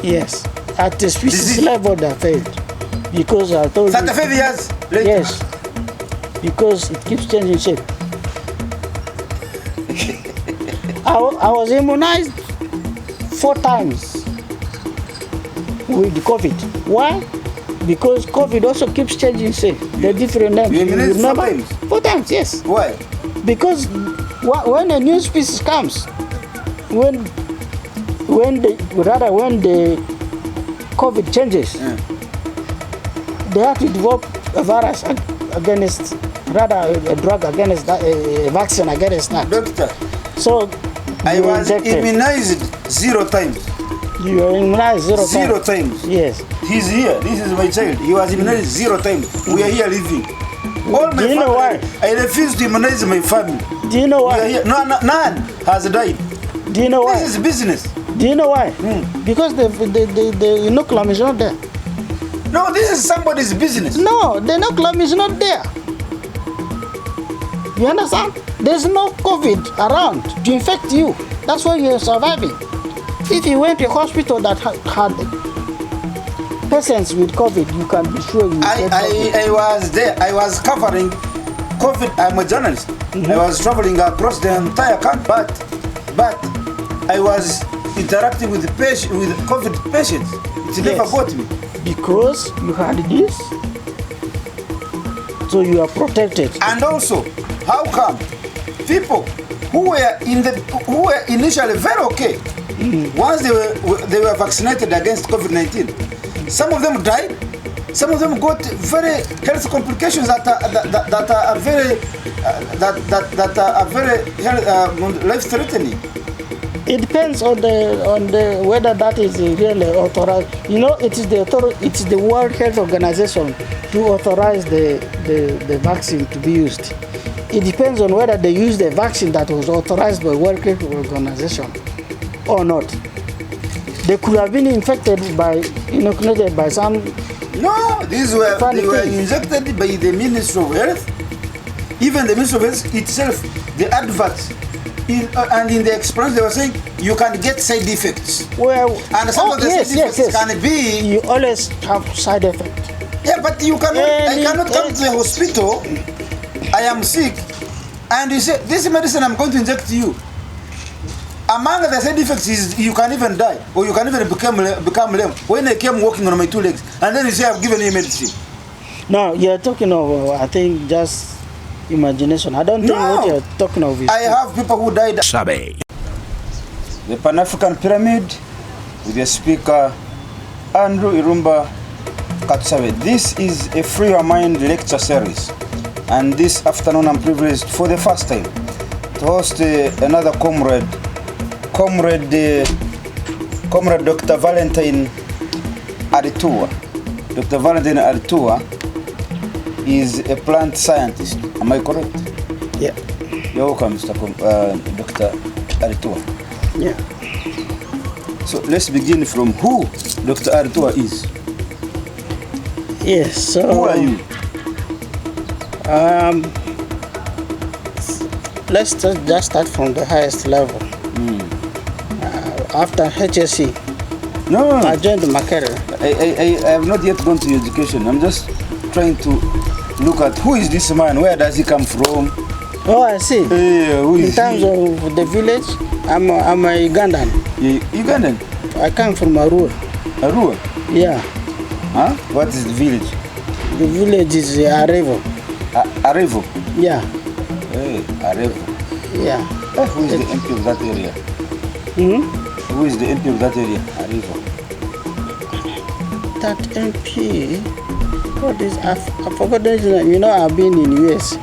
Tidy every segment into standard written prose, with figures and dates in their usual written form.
Yes. At the species level, they failed. Because I told you. 35 years later. Yes. Because it keeps changing shape. I was immunized 4 times with COVID. Why? Because COVID also keeps changing shape. The different names. You immunized 4 times? 4 times, yes. Why? Because when a new species comes, when the COVID changes, they have to develop a virus against, a drug against that, a vaccine against that. Doctor, so I was immunized 0 times. You were immunized 0 times? 0 times. Yes. He's here. This is my child. He was immunized 0 times. We are here living. All my Do you know why? I refuse to immunize my family. Do you know why? No, none has died. Do you know why? This is business. Do you know why? Because the inoculum is not there. No, this is somebody's business. No, the inoculum is not there. You understand? There's no COVID around to infect you. That's why you're surviving. If you went to a hospital that had patients with COVID, you can be sure you I was there. I was covering COVID. I'm a journalist. I was traveling across the entire country, but I was interacting with COVID patients. It never got me. Because you had this, so you are protected. And also, how come people who were initially very okay, once they were vaccinated against COVID-19, some of them died, some of them got very health complications that are very life-threatening. It depends on the whether that is really authorized. You know, it's the World Health Organization to authorize the vaccine to be used. It depends on whether they use the vaccine that was authorized by World Health Organization or not. They could have been inoculated by some. No, they were injected by the Ministry of Health. Even the Ministry of Health itself, the adverts. And in the experience, they were saying you can get side effects. Well, and some of the side effects can be. You always have side effects. Yeah, but you cannot. I cannot come to the hospital. I am sick, and you say this medicine I'm going to inject you. Among the side effects is you can even die, or you can even become lame. When I came walking on my 2 legs, and then you say I've given you medicine. No, you're talking of I think just imagination. I don't think what you're talking of is. I have people who died. Sabe. The Pan-African Pyramid with the speaker Andrew Irumba Katsabe. This is a Free Your Mind lecture series, and this afternoon I'm privileged for the first time to host another comrade Dr. Valentine Aritua. Dr. Valentine Aritua is a plant scientist. Am I correct? Yeah. You're welcome, Dr. Aritua. Yeah. So let's begin from who Dr. Arua is. Yes. So who are you? Let's just start from the highest level. After HSC, I joined Makerere. I have not yet gone to education. I'm just trying to look at who is this man, where does he come from? Oh, I see. Who is In terms of the village, I'm a Ugandan. Ugandan? I come from Arua. Arua? Yeah. Huh? What is the village? The village is Arevo. Arevo? Yeah. Hey, Arevo. Yeah. Who is the MP of that area? Who is the MP of that area? Arevo. That MP, what is, I forgot his name. You know, I've been in US.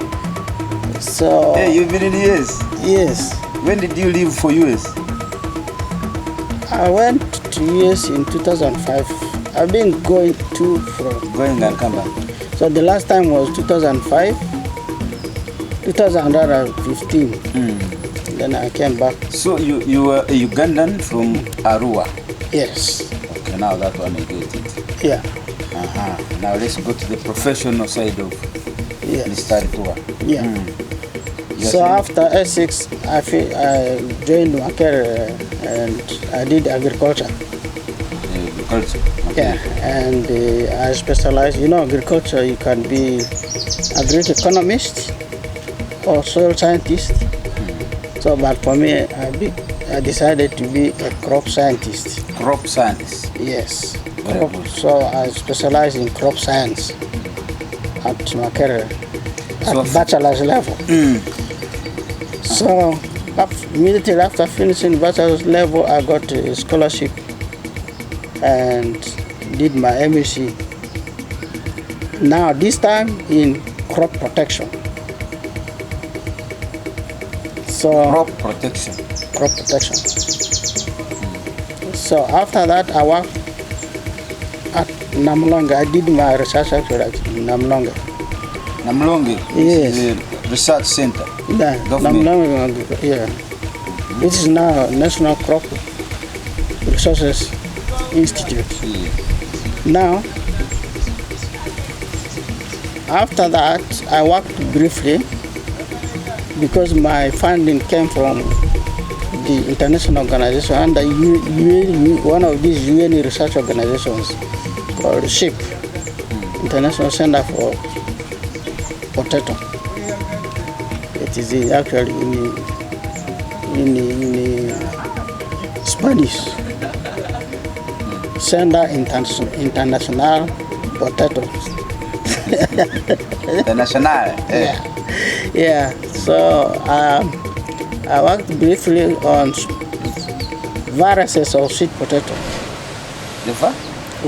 So. Hey, you've been in US? Yes. When did you leave for US? I went to US in 2005. I've been going to from. Going and come back. So the last time was 2005, 2015. Then I came back. So you were a Ugandan from Arua? Yes. Okay, now that one I get it. Yeah. Now let's go to the professional side of Mr. Arua. Yeah. So after S6, I joined Makerere and I did agriculture. agriculture. Yeah, and I specialize. Agriculture. You can be agri-economist or soil scientist. So, but for me, I decided to be a crop scientist. Crop scientist. Yes. So I specialize in crop science at my career, at bachelor's level. So immediately after finishing bachelor's level, I got a scholarship and did my MSc. Now this time in crop protection. So crop protection. Crop protection. So after that, I worked at Namlonge. I did my research actually at Namlonge. Namlonge? Yes. The research center? Yeah, Namlonge, yeah. It is now National Crop Resources Institute. Yeah. Now, after that, I worked briefly because my funding came from the international organization under one of these UN research organizations called SHIP, International Center for Potato. It is actually in Spanish, Center International Potato. International. Yeah. So I worked briefly on viruses of sweet potato. The what?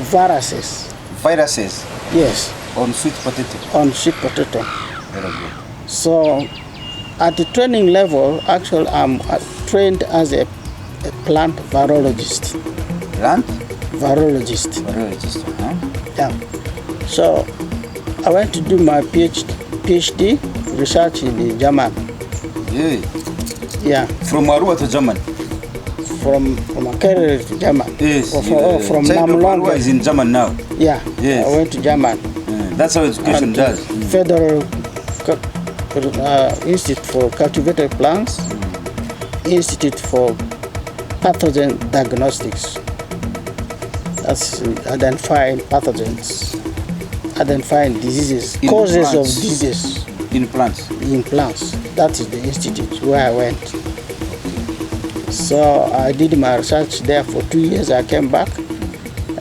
Viruses. Viruses? Yes. On sweet potato? On sweet potato. Very good. So at the training level, actually I'm trained as a plant virologist. Plant? Virologist. Virologist, huh? Yeah. So I went to do my PhD research in German. Yeah. Yeah. From Arua to German? From a career to German. Yes. From Namlonge. Arua is in German now. Yeah. Yes. I went to German. That's how education does. Federal Institute for Cultivated Plants, Institute for Pathogen Diagnostics. That's identifying pathogens, identifying diseases, causes of diseases. In plants? In plants. That is the institute where I went. So I did my research there for 2 years. I came back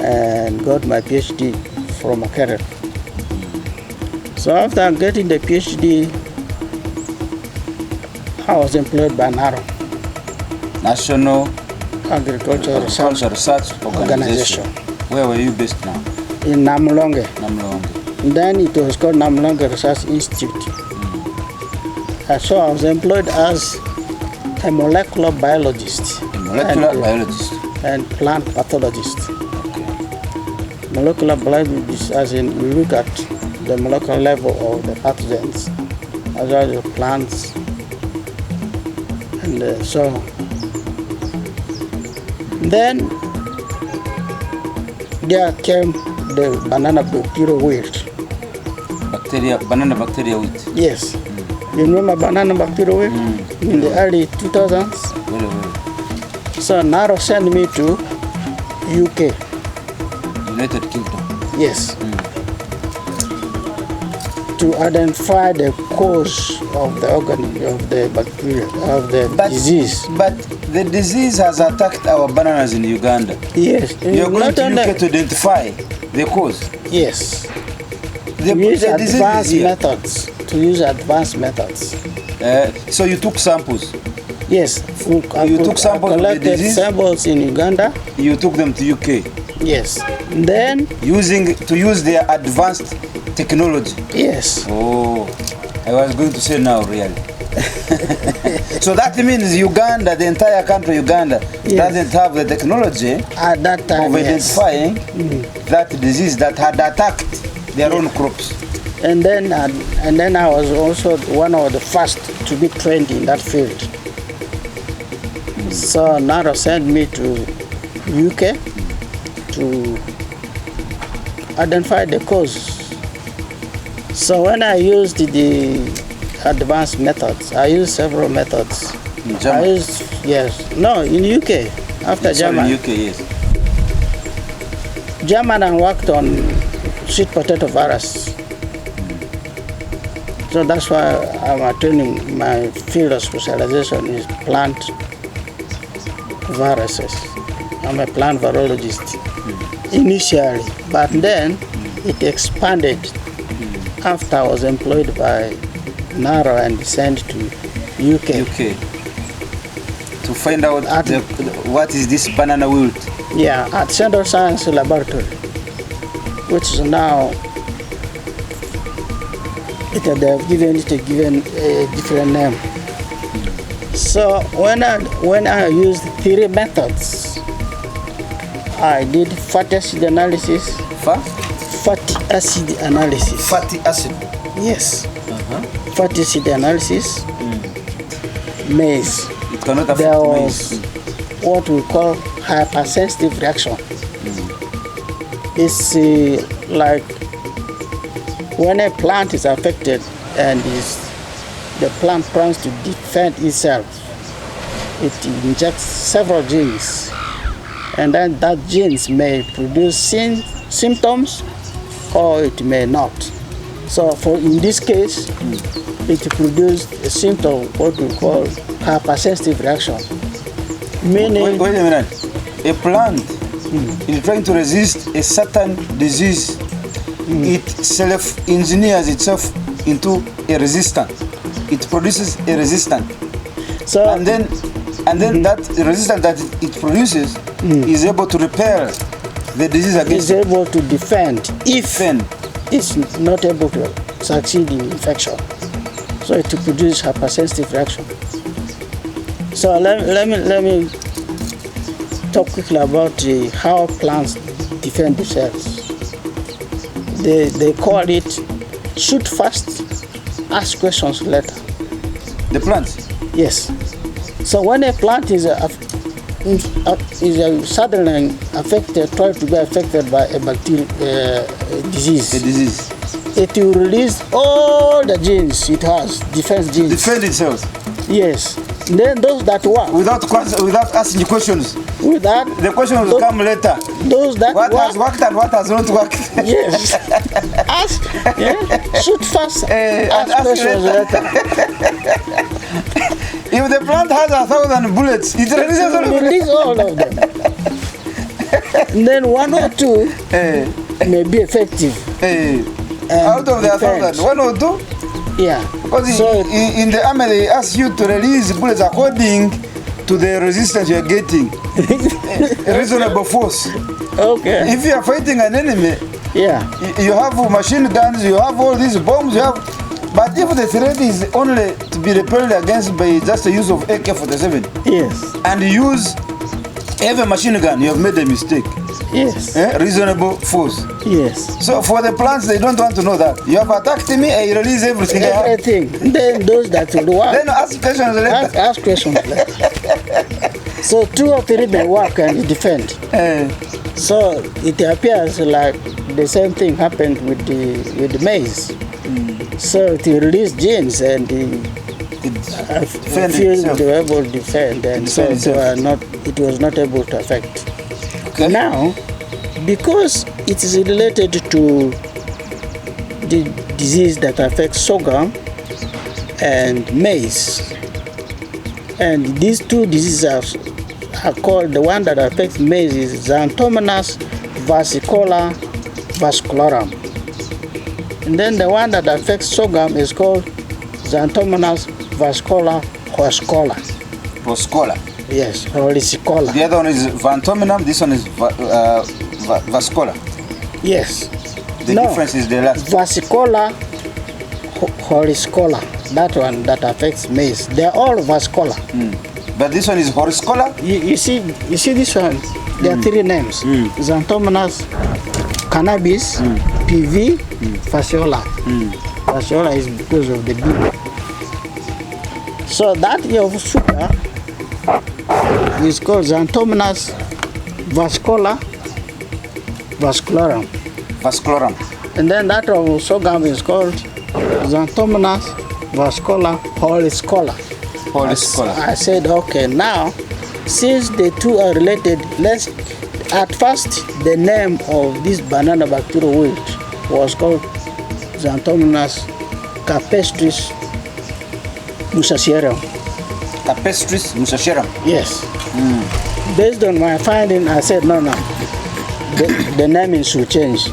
and got my PhD from a career. So after getting the PhD, I was employed by NARO, National Agricultural Research Organization. Where were you based now? In Namlonge. Namlonge. Then it was called Namlonge Research Institute. So I was employed as a molecular biologist. Biologist. And plant pathologist. Okay. Molecular biologist, as in we look at the molecular level of the pathogens, as well as the plants. And so then there came the banana bacteria wilt. Banana bacteria wilt? Yes. You remember banana bacteria wilt in the early 2000s? Well. So NARO sent me to UK. United Kingdom? Yes. To identify the cause of the bacteria, of the disease. But the disease has attacked our bananas in Uganda. Yes. You're going to UK to identify the cause? Yes. To use advanced methods. So you took samples? Yes. You took samples of the disease? Samples in Uganda. You took them to UK? Yes. Then to use their advanced technology? Yes. Oh, I was going to say now, really. So that means Uganda, the entire country Uganda, doesn't have the technology at that time of identifying that disease that had attacked their own crops. And then I was also one of the first to be trained in that field. So NARO sent me to UK to identify the cause. So when I used the advanced methods, I used several methods. In German? In UK, after German. In UK, yes. German worked on sweet potato virus. So that's why I'm attending my field of specialization is plant viruses. I'm a plant virologist initially, but then it expanded after I was employed by NARA and sent to UK. To find out what is this banana wilt? Yeah, at Central Science Laboratory, which is now they have given it a different name. So when I used 3 methods, I did fatty acid analysis. Fatty acid analysis. Fatty acid. Yes. Fatty acid analysis. Maize. It cannot affect there maize. was what we call hypersensitive reaction. It's like when a plant is affected and the plant tries to defend itself, it injects several genes, and then that genes may produce symptoms or it may not. So in this case, it produced a symptom, what we call hypersensitive reaction. Meaning, wait a minute. A plant is trying to resist a certain disease. It self-engineers itself into a resistant. It produces a resistant. So and then that resistant that it produces is able to repel the disease against. Is able to defend if it's not able to succeed in infection. So it produces hypersensitive reaction. So let me talk quickly about how plants defend themselves. They call it shoot first, ask questions later. The plants? Yes. So when a plant is suddenly affected, try to be affected by a bacterial disease. It will release all the genes it has, defense genes. Defend itself. Yes. Then those that work. Without asking questions. The question will come later. Those that what has worked and what has not worked. Yes. Shoot first. Ask questions later. If the plant has 1,000 bullets, it releases all of them. And then 1 or 2 may be effective. Out of the 1,000, 1 or 2? Yeah. Because in the army they ask you to release bullets according to the resistance you are getting. Reasonable force. Okay. If you are fighting an enemy, you have machine guns, you have all these bombs, but if the threat is only to be repelled against by just the use of AK-47, and you use every machine gun, you have made a mistake. Yes. Reasonable force. Yes. So for the plants, they don't want to know that. You have attacked me, I release everything. Then those that will work. Then ask questions later. Ask questions later. So 2 or 3 may work and defend. So it appears like the same thing happened with the maize. So it released genes and they were able to defend, and so it was not able to affect. Okay. Now, because it is related to the disease that affects sorghum and maize, and these 2 diseases are called, the one that affects maize is Xanthomonas versicolor vascularum, and then the one that affects sorghum is called Xanthomonas versicolor horscola. Yes, horsicola. The other one is Xanthominum, this one is Vascola. Yes. The difference is the last. Versicola, horsicola. That one that affects maize. They're all vascola. But this one is horscola? You see this one? There are 3 names. Xanthomonas cannabis, PV, fasciola. Fasciola is because of the bee. So that of sugar is called Xanthomonas vascularum. And then that of sorghum is called Xanthomonas horscola. I said, okay, now since the 2 are related, let's at first, the name of this banana bacterial wilt was called Xanthomonas campestris musacearum. Campestris musacearum. Yes. Based on my finding, I said, no. The naming should change.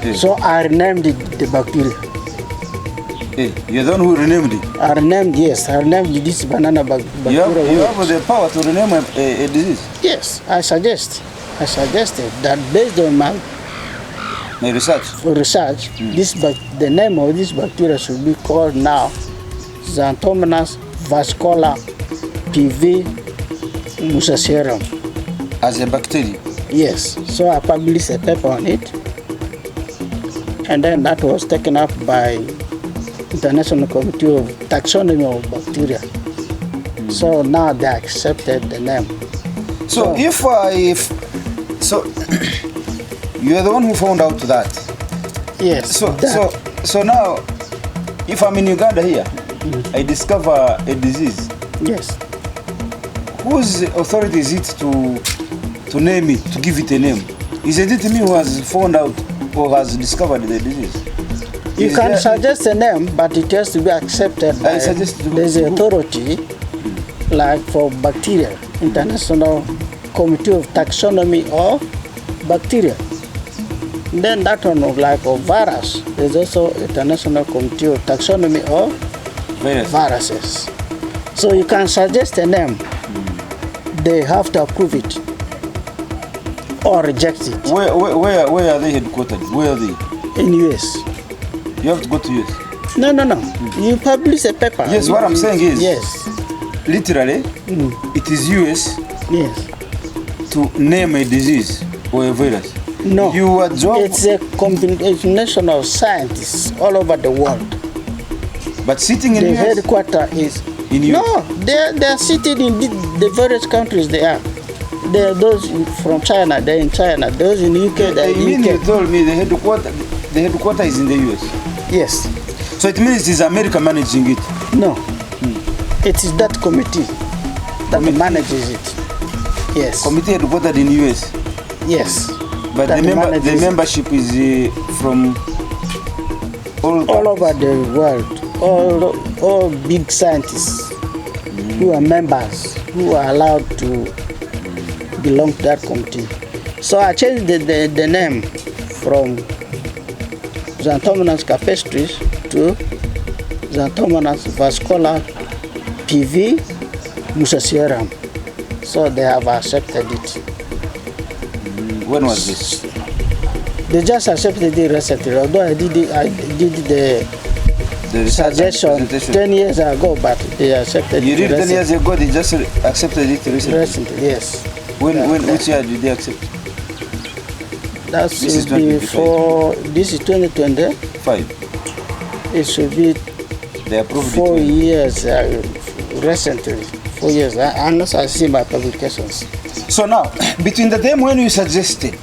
Yes. So I renamed the bacteria. Hey, you're the one who renamed it? I renamed this banana bacteria. You have the power to rename a disease? Yes, I suggested that based on my research, the name of this bacteria should be called now Xanthomonas vascular PV musacearum. As a bacteria? Yes. So I published a paper on it, and then that was taken up by International Committee of Taxonomy of Bacteria. So now they accepted the name. So if you are the one who found out that. Yes. So now, if I'm in Uganda here, I discover a disease. Yes. Whose authority is it to name it, to give it a name? Is it me who has found out or has discovered the disease? You can suggest a name, but it has to be accepted by the authority, like for bacteria, International Committee of Taxonomy of Bacteria. Then that one of like of virus, there's also International Committee of Taxonomy of viruses. So you can suggest a name, they have to approve it or reject it. Where are they headquartered? Where are they? In US. You have to go to US? No. You publish a paper. Yes, what I'm saying is, yes, literally, it is US to name a disease or a virus. No, job, it's a combination of scientists all over the world. But sitting in the US? Headquarters is in US? No, they are seated in the various countries they are. There are those from China, they're in China. Those in UK, they're in UK. You told me the headquarters is in the US? Yes. So it means it is America managing it? No. It is that committee that manages it. Yes. Committee headquartered in US? Yes. But the membership is from all over the world. All big scientists who are members, who are allowed to belong to that committee. So I changed the name from Xanthomonas campestris to Xanthomonas vascular PV musacearum. So they have accepted it. When was this? They just accepted it recently, although I did the suggestion 10 years ago, but they accepted it. You did 10 years ago, they just accepted it recently? Recently, yes. Which year did they accept? That should be for, this is 2025. It should be they approved 4 years recently. 4 years, unless I see my publications. So now, between the time when you suggested,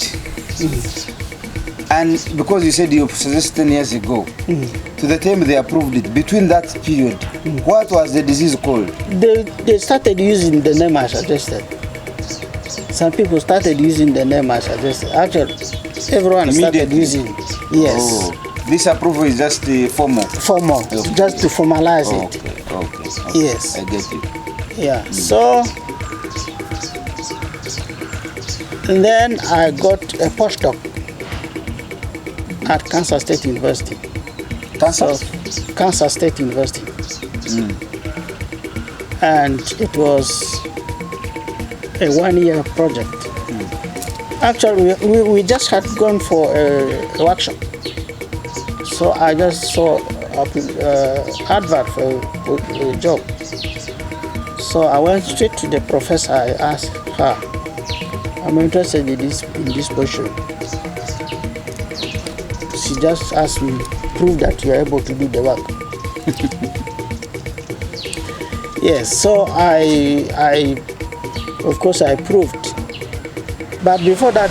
and because you said you suggested 10 years ago, to the time they approved it, between that period, what was the disease called? They started using the name I suggested. Some people started using the name I suggested. Actually, everyone started using. Yes. Oh, this approval is just formal? Formal, okay. Just to formalize it. Okay. Yes. I get you. Yeah, so and then I got a postdoc at Kansas State University. Kansas State University. And it was a 1-year project. Actually, we just had gone for a workshop. So I just saw an advert for a job. So I went straight to the professor. I asked her, I'm interested in this position. She just asked me, prove that you are able to do the work. Yes, so I of course I proved. But before that,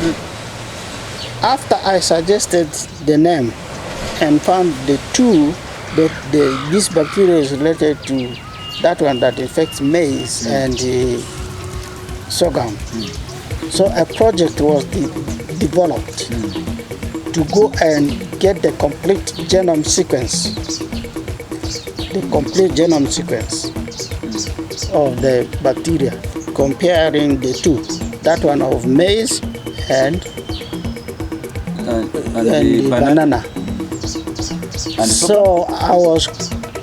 after I suggested the name and found this bacteria is related to that one that infects maize and sorghum. So a project was developed to go and get the complete genome sequence. The complete genome sequence of the bacteria, comparing the two. That one of maize and the banana. And so I was,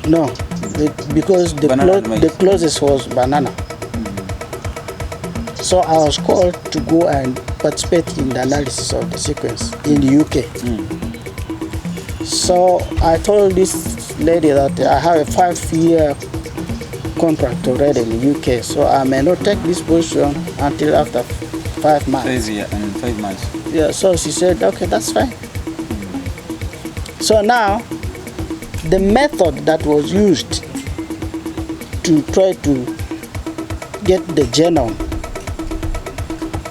no, because the closest was banana. So I was called to go and participate in the analysis of the sequence in the UK. So I told this lady that I have a 5-year contract already in the UK, so I may not take this position until after 5 months. 5 months. Yeah, so she said, okay, that's fine. So now, the method that was used to try to get the genome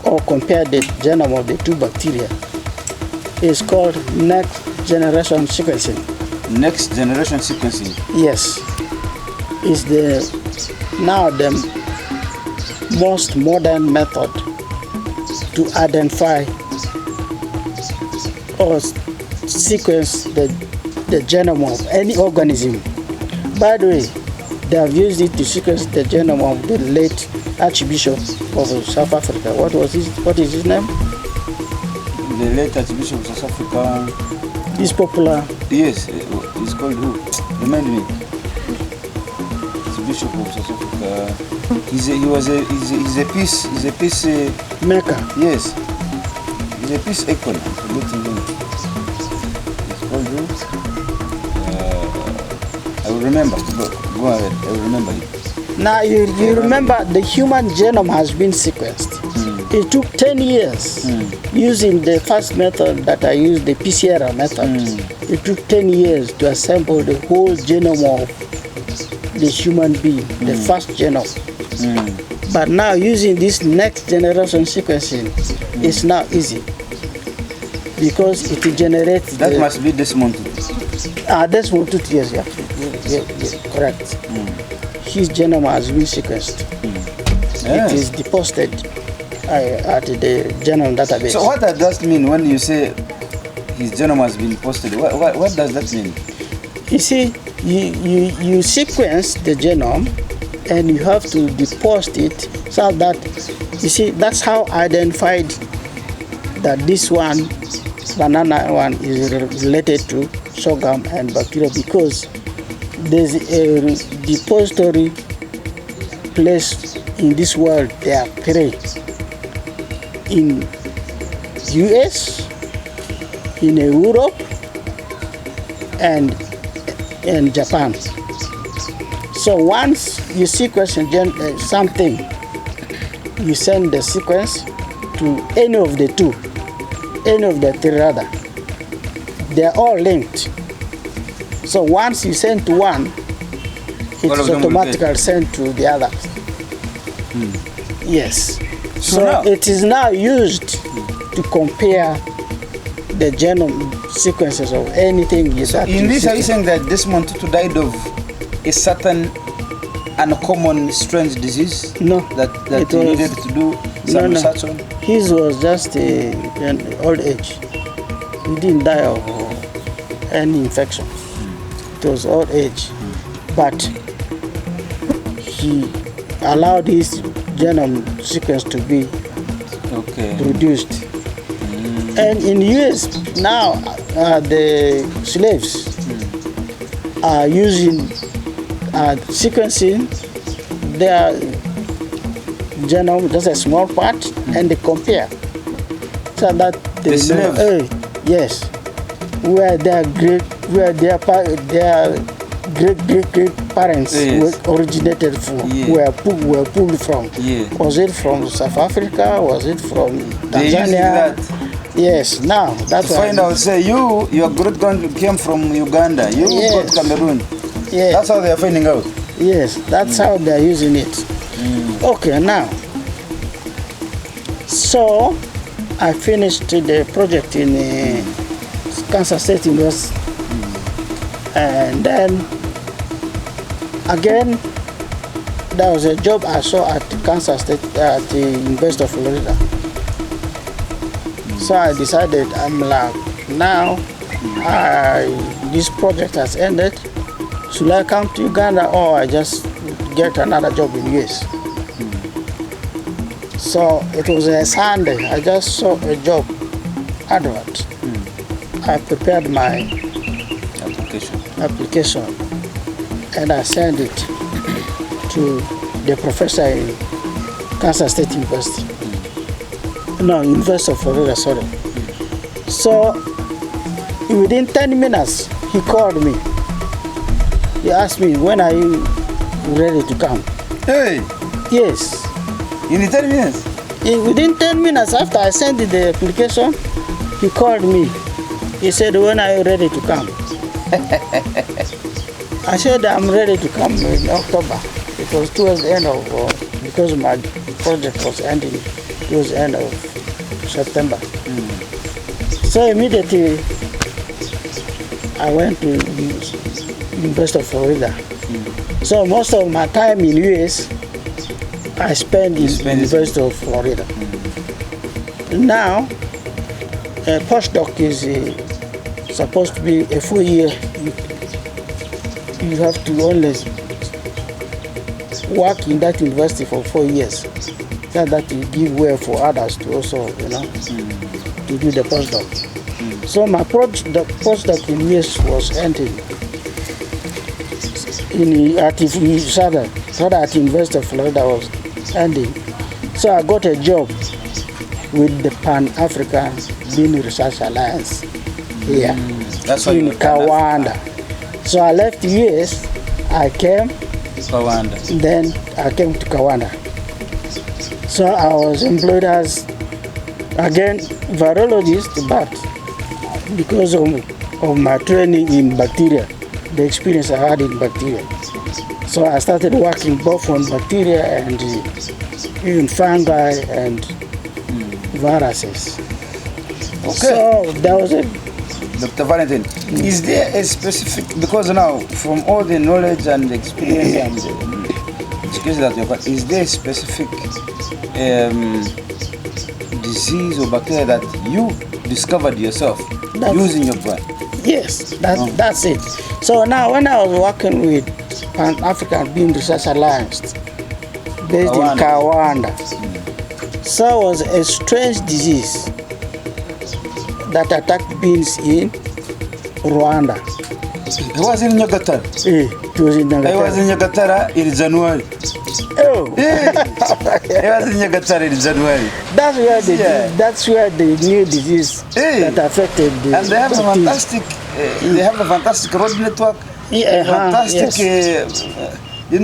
or compare the genome of the two bacteria is called next generation sequencing. Next generation sequencing? Yes. Is now the most modern method to identify or sequence the genome of any organism. By the way, they have used it to sequence the genome of the late Archbishop of South Africa. What is his name? The late Archbishop of South Africa. This popular. Yes, he's called who? Remind me. Archbishop of South Africa. He's a peace maker. Yes. He's a peace icon. I'm forgetting him. He's called who? I will remember. Go ahead. I will remember it. Now you remember the human genome has been sequenced. It took 10 years using the first method that I used, the PCR method. It took 10 years to assemble the whole genome of the human being, the first genome. But now using this next generation sequencing is now easy because it generates. That must be Desmond Tutu. Desmond Tutu, yes, yeah, correct. His genome has been sequenced. It is deposited at the genome database. So what does that mean when you say his genome has been posted? What does that mean? You see, you sequence the genome and you have to deposit it so that, you see, that's how I identified that this one, banana one, is related to sorghum and bacteria because there's a depository place in this world. They are three. In US, in Europe, and in Japan. So once you sequence something, you send the sequence to any of the two, any of the three rather. They are all linked. So once you send to one, it's automatically sent to the other. Yes. So it is now used to compare the genome sequences of anything. In this, are you saying that Desmond Tutu died of a certain uncommon strange disease? No. That he needed to do some research on? His was just an old age. He didn't die of any infection. It was old age. But he allowed his genome sequence to be produced. And in US now, the slaves are using sequencing their genome, just a small part, and they compare so that they know, yes, where their great parents originated from, were pulled from. Was it from South Africa? Was it from Tanzania? Yes, now that's why. Find out, say your great grand came from Uganda, you got Cameroon. Yes. That's how they are finding out. Yes, that's how they are using it. Okay, now, so I finished the project in Kansas State University, and then again there was a job I saw at Kansas State at the University of Florida. So I decided, I'm like, now this project has ended. Should I come to Uganda or I just get another job in US? So it was a Sunday. I just saw a job advert. I prepared my application and I sent it to the professor in Kansas State University. No, University of Florida, sorry. So within 10 minutes, he called me. He asked me, when are you ready to come? Hey! Yes. In 10 minutes? Within 10 minutes after I sent the application, he called me. He said, when are you ready to come? I said, I'm ready to come in October. It was towards the end of, because my project was ending towards the end of September. So immediately, I went to University of Florida. So most of my time in US, I spent in University of Florida. Now, a postdoc is supposed to be a full year. You have to only work in that university for 4 years. So that will give way for others to also, to do the postdoc. So my postdoc in US was ending at University of Florida was ending. So I got a job with the Pan-African Bean Research Alliance here in Kawanda. So I left US, I came, then I came to Kawanda. So I was employed as, again, virologist, but because of my training in bacteria, the experience I had in bacteria. So I started working both on bacteria and even fungi and viruses. Okay. So that was it. Dr. Valentine, is there a specific, because now from all the knowledge and experience and skills that you've got, is there a specific disease or bacteria that you discovered yourself using your brain? Yes, that's it. So now when I was working with Pan-African Bean Research Alliance based in Kawanda, so it was a strange disease that attacked beans in Rwanda. It was in Nyagatara? It was in Nyagatara. I was in Nyagatara in January. Oh! I was in Nyagatara in January. That's where the new disease that affected the... And they have a fantastic road network, fantastic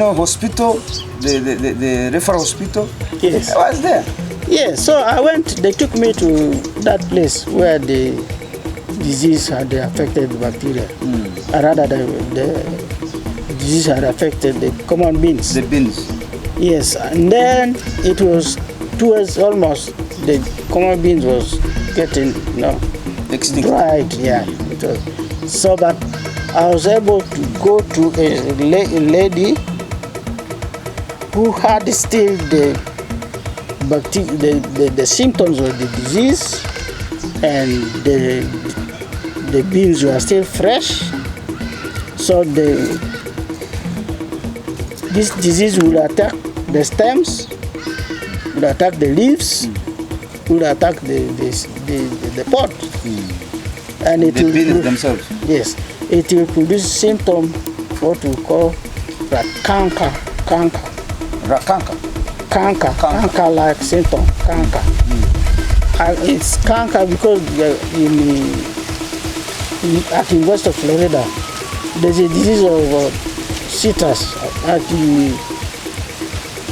hospital, the referral hospital. Yes. I was there. Yeah, so I went, they took me to that place where the disease had affected the bacteria. Or rather, the disease had affected the common beans. The beans. Yes, and then it was towards almost, the common beans was getting, extinct. Dried, yeah. It was. So, but I was able to go to a lady who had still the symptoms of the disease, and the beans were still fresh. So this disease will attack the stems, will attack the leaves, will attack the pod, and it will beans themselves. Yes, it will produce symptom what we call canker. Canker-like symptom, canker. And it's canker because at the University of Florida, there's a disease of citrus. At the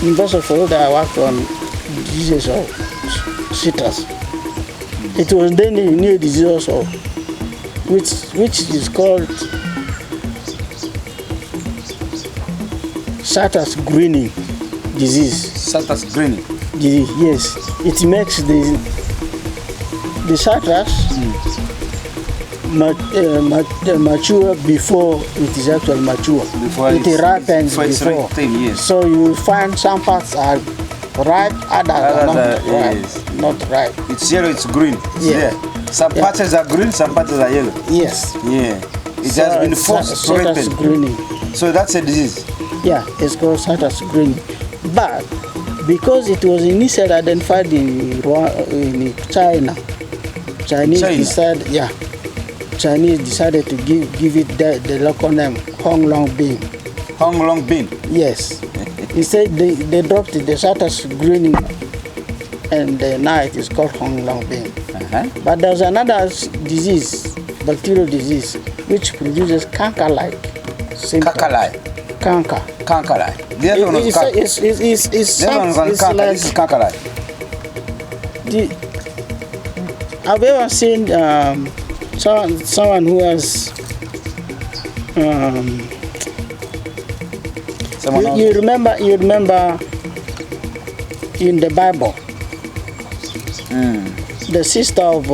University of Florida, I worked on diseases of citrus. It was then a new disease also, which is called citrus greening disease. Citrus greening? Yes. It makes the citrus mature before it is actually mature. It ripens before. Yes. So you find some parts are ripe, others are not ripe. not ripe. It's yellow, it's green. It's Yeah. there. Some patches are green, some patches are yellow. Yes. Yeah. It has been forced to ripen. Citrus greening. So that's a disease. Yeah, it's called citrus greening. But because it was initially identified in China, Chinese decided to give it the local name Hong Long Bean. Hong Long Bean. Yes. Instead they dropped it, the citrus greening, and now it is called Hong Long Bean. But there's another disease, bacterial disease, which produces canker-like symptoms. Canker. Canker-like. The other one was canker. It's canker. like, This is canker-like. have you ever seen someone who has you remember in the Bible, the sister of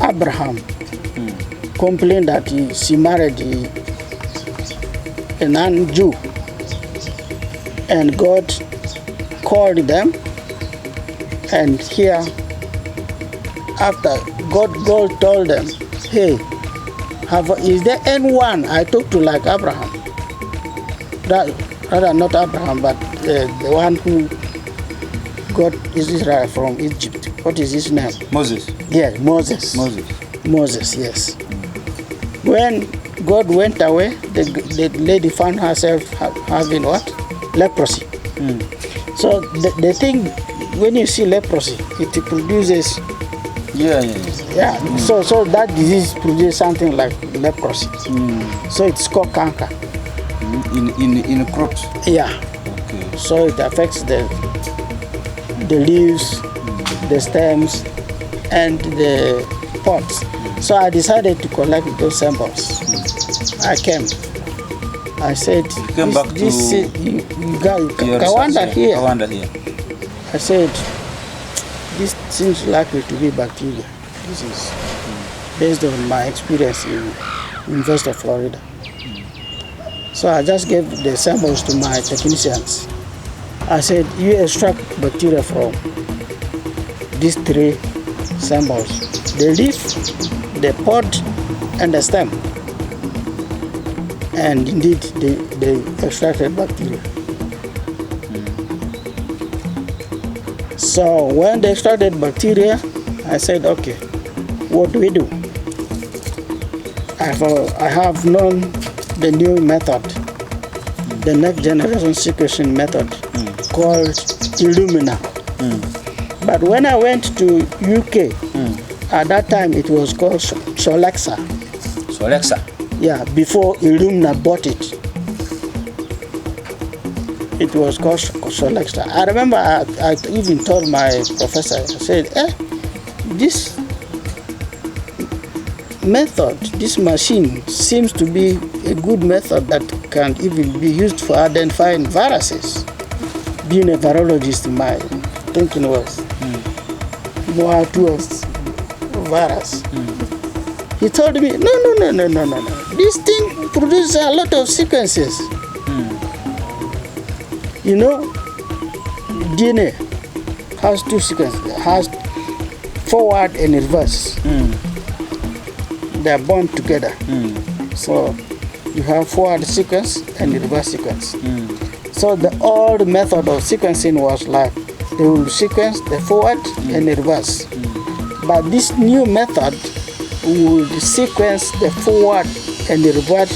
Abraham complained that she married a non-Jew, and God called them, and here after God told them, hey, is there anyone I talk to like Abraham? Rather not Abraham, but the one who got Israel from Egypt. What is his name? Moses. Yeah, Moses. Moses, yes. When God went away, the lady found herself having what? Leprosy. So the thing, when you see leprosy, it produces. Yeah. So that disease produces something like leprosy. So it's called canker. In crops. Yeah. Okay. So it affects the leaves, the stems, and the pods. So I decided to collect those samples. I came. I said, Kawanda here. I said, this seems likely to be bacteria. This is based on my experience in University of Florida. So I just gave the samples to my technicians. I said, you extract bacteria from these 3 samples: the leaf, the pod, and the stem. And indeed, they extracted bacteria. So when they extracted bacteria, I said, okay, what do we do? I have known the new method, the next generation sequencing method called Illumina. But when I went to UK, at that time it was called Solexa. Yeah, before Illumina bought it. It was called Solexa. I remember I even told my professor, I said, this method, this machine seems to be a good method that can even be used for identifying viruses. Being a virologist, my thinking was more towards virus. He told me, no. This thing produces a lot of sequences. You know, DNA has 2 sequences. It has forward and reverse. They are bound together. So you have forward sequence and reverse sequence. So the old method of sequencing was like they will sequence the forward and the reverse. But this new method will sequence the forward and the reverse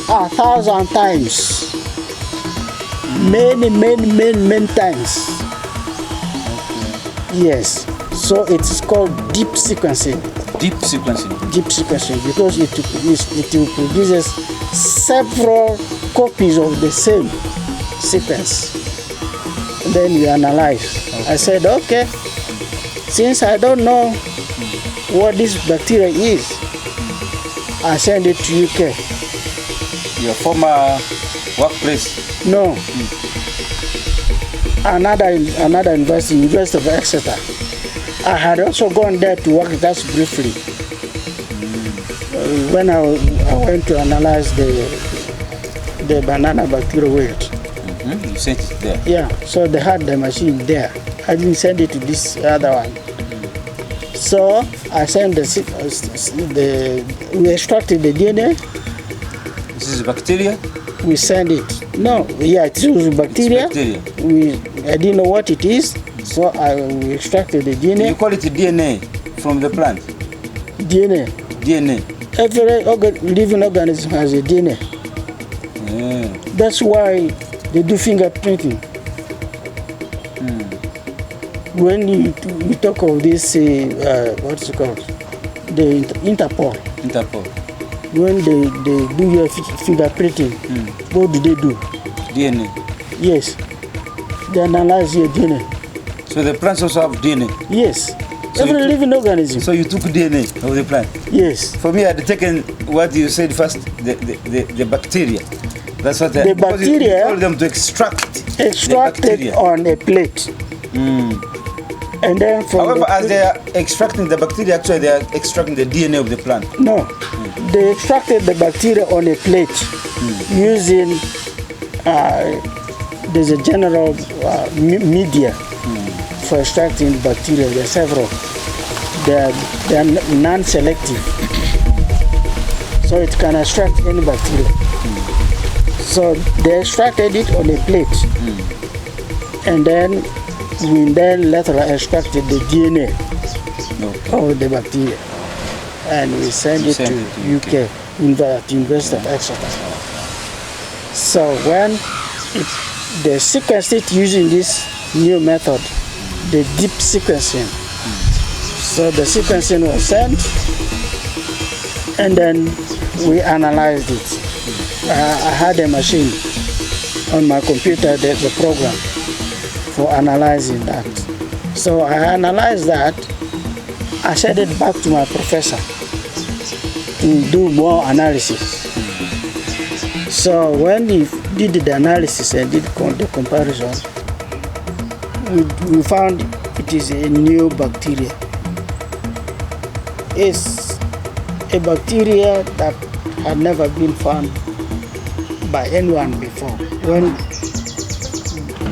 1,000 times. Many times. Yes. So it is called deep sequencing. Deep sequencing, because it produces several copies of the same sequence. And then you analyze. I said, okay, since I don't know what this bacteria is, I send it to UK. Your former workplace? No. Another university of Exeter. I had also gone there to work just briefly. When I went to analyze the banana bacterial weight. You sent it there. Yeah, so they had the machine there. I didn't send it to this other one. So I sent we extracted the DNA. This is bacteria? We send it. No, yeah, it was bacteria. I didn't know what it is, so we extracted the DNA. You call it DNA from the plant? DNA. DNA. Every living organism has a DNA. Yeah. That's why they do fingerprinting. When you talk of this, what's it called? The Interpol. Interpol. When they do your fingerprinting, what do they do? DNA. Yes. They analyze your DNA. So the plants also have DNA? Yes. So every living organism. So you took DNA of the plant? Yes. For me, I'd taken what you said first, the bacteria. That's what the bacteria. You told them to extract it on a plate. And then from however, as they are extracting the bacteria, actually they are extracting the DNA of the plant. No. They extracted the bacteria on a plate using there's a general media for extracting bacteria. There are several. They are non-selective, so it can extract any bacteria. So they extracted it on a plate, and then we later extracted the DNA of the bacteria, and we sent it to UK, University of Exeter. So when they sequenced it using this new method, the deep sequencing. So the sequencing was sent, and then we analyzed it. I had a machine on my computer, the program for analyzing that. So I analyzed that. I sent it back to my professor to do more analysis. So when he did the analysis and did the comparison, we found it is a new bacteria. It's a bacteria that had never been found by anyone before. When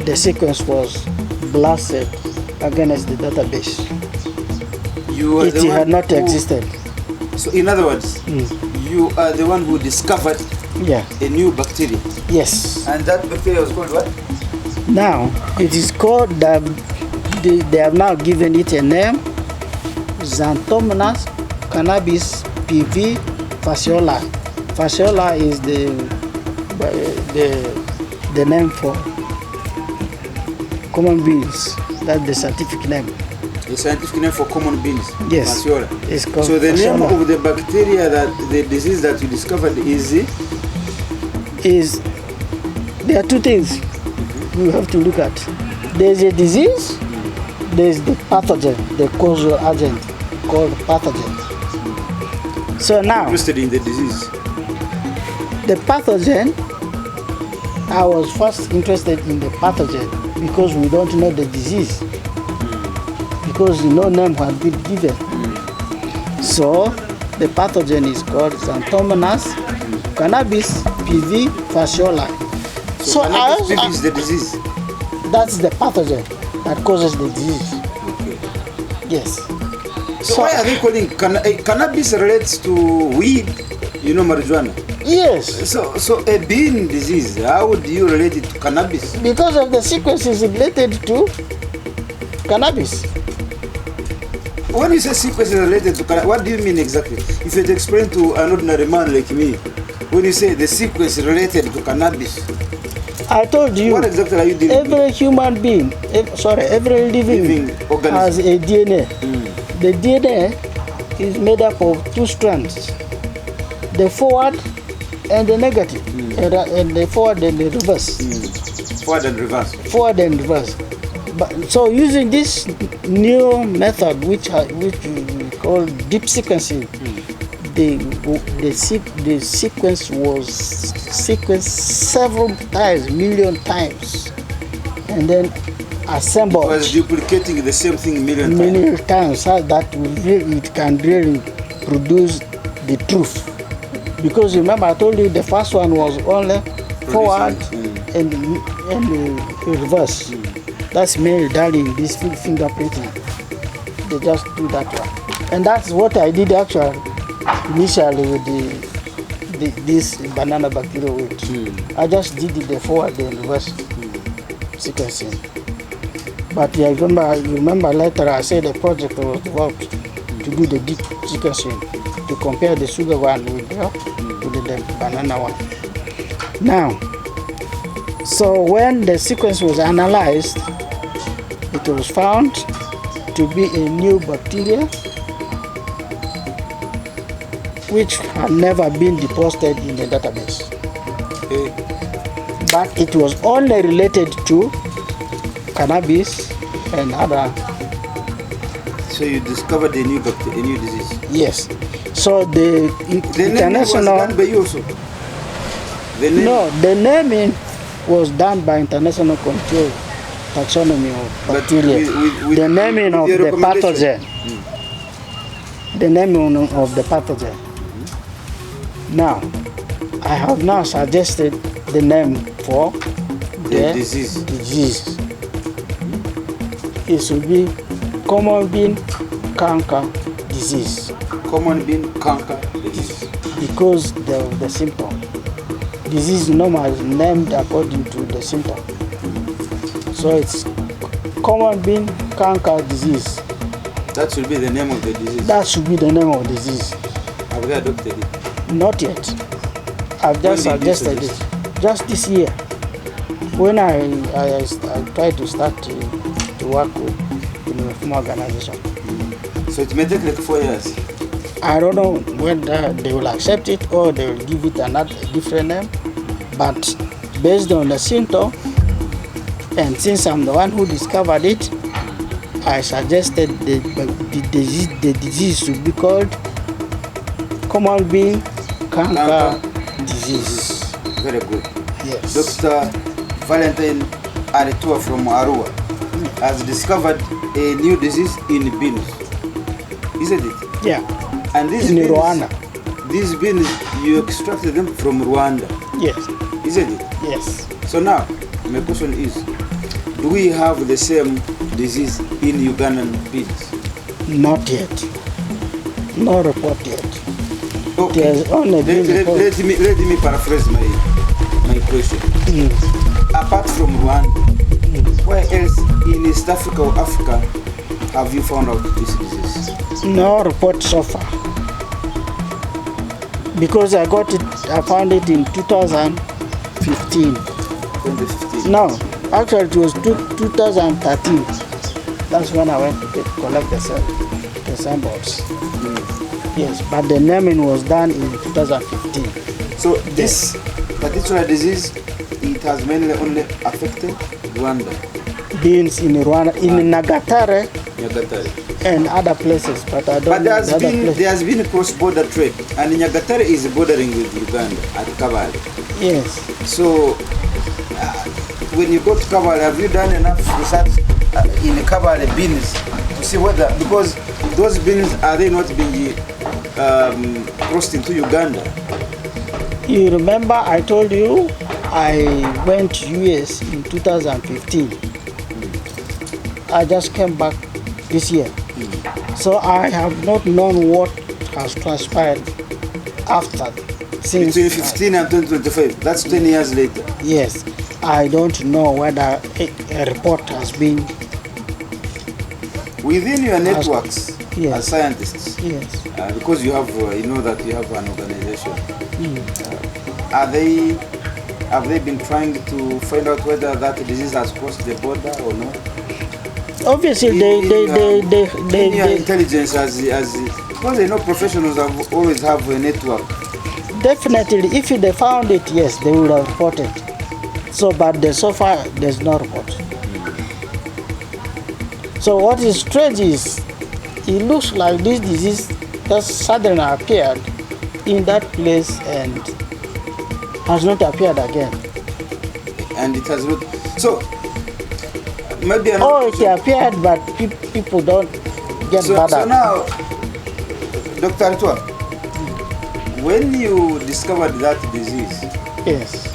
the sequence was blasted against the database, it had not existed. So in other words, you are the one who discovered a new bacteria. Yes. And that bacteria was called what? Now, it is called, they have now given it a name, Xanthomonas cannabis PV fascioli. Fasciola is the name for common beans. That's the scientific name. The scientific name for common beans? Yes. Fasciola. It's called so the fasciola. name of the bacteria, the disease that you discovered is there are two things you have to look at. There's a disease, there's the pathogen, the causal agent called pathogen. So now, interested in the disease. The pathogen, I was first interested in the pathogen because we don't know the disease, because no name had been given. So the pathogen is called Xanthomonas cannabis PV fascioli. So cannabis PV is the disease? That's the pathogen that causes the disease. Okay. Yes. So why are they calling cannabis relates to weed, marijuana? Yes. So a bean disease, how would you relate it to cannabis? Because of the sequences related to cannabis. When you say sequence related to cannabis, what do you mean exactly? If you explain to an ordinary man like me, when you say the sequence related to cannabis, I told you. What exactly are you dealing with? Every human being, every living organism has a DNA. The DNA is made up of two strands, the forward and the negative, and the forward and the reverse. Forward and reverse. Forward and reverse. So using this new method, which we call deep sequencing, the sequence was sequenced several times, million times, and then assembled. It was duplicating the same thing million times, so that it can really produce the truth. Because remember, I told you the first one was only forward reverse. That's mainly done in this fingerprinting. They just do that one. And that's what I did actually initially with this banana bacterial weight. I just did it the forward and reverse sequencing. But you remember later I said the project was developed to do the deep sequencing, to compare the sugar one with the banana one. Now, so when the sequence was analyzed, it was found to be a new bacteria which had never been deposited in the database. But it was only related to cannabis and other. So you discovered a new disease? Yes. So the international. Was done by you also? The naming was done by International Control Taxonomy of Bacteria. The naming of the pathogen. The naming of the pathogen. Now, I have now suggested the name for the disease. It should be common bean canker disease. Common bean canker disease. Because the symptom. Disease normally is named according to the symptom. So it's common bean canker disease. That should be the name of the disease. That should be the name of the disease. Have they adopted it? Not yet. I've just suggested it. Just this year. When I tried to start to work with a reform organization. So it may take like 4 years. I don't know whether they will accept it or they will give it another different name. But based on the symptom, and since I'm the one who discovered it, I suggested the disease should be called common bean canker disease. Very good. Yes. Dr. Valentine Arua from Arua has discovered a new disease in beans. Isn't it? Yeah. And these in beans, Rwanda. These beans, you extracted them from Rwanda. Yes. Isn't it? Yes. So now, my question is, do we have the same disease in Ugandan beans? Not yet. No report yet. Okay. There's only let me paraphrase my question. Apart from Rwanda, where else in East Africa or Africa have you found out this disease? No report so far. Because I found it in 2015. 2015? No, actually it was 2013. That's when I went to collect the samples. Yes, but the naming was done in 2015. So this particular disease, it has mainly only affected Rwanda? Beans in Rwanda, in Nyagatare, and other places, but I don't know. But there has been a cross-border trade, and Nyagatare is bordering with Uganda at Kabale. Yes. So when you go to Kabale, have you done enough research in Kabale beans to see whether, because those beans, are they not being crossed into Uganda? You remember I told you I went to US in 2015. I just came back this year. So I have not known what has transpired after. Since between 15 and 2025, that's 10 years later. Yes, I don't know whether a report has been within your networks. Yes. As scientists. Yes. Because you have, you know that you have an organization. Have they been trying to find out whether that disease has crossed the border or not? Obviously, they intelligence as because they know professionals always have a network. Definitely, if they found it, yes, they would have reported. So, but so far, there's no report. So, what is strange is, it looks like this disease just suddenly appeared in that place and has not appeared again. And it has not. So, maybe it appeared, but people don't get bothered. So now, Dr. Arua, when you discovered that disease, yes,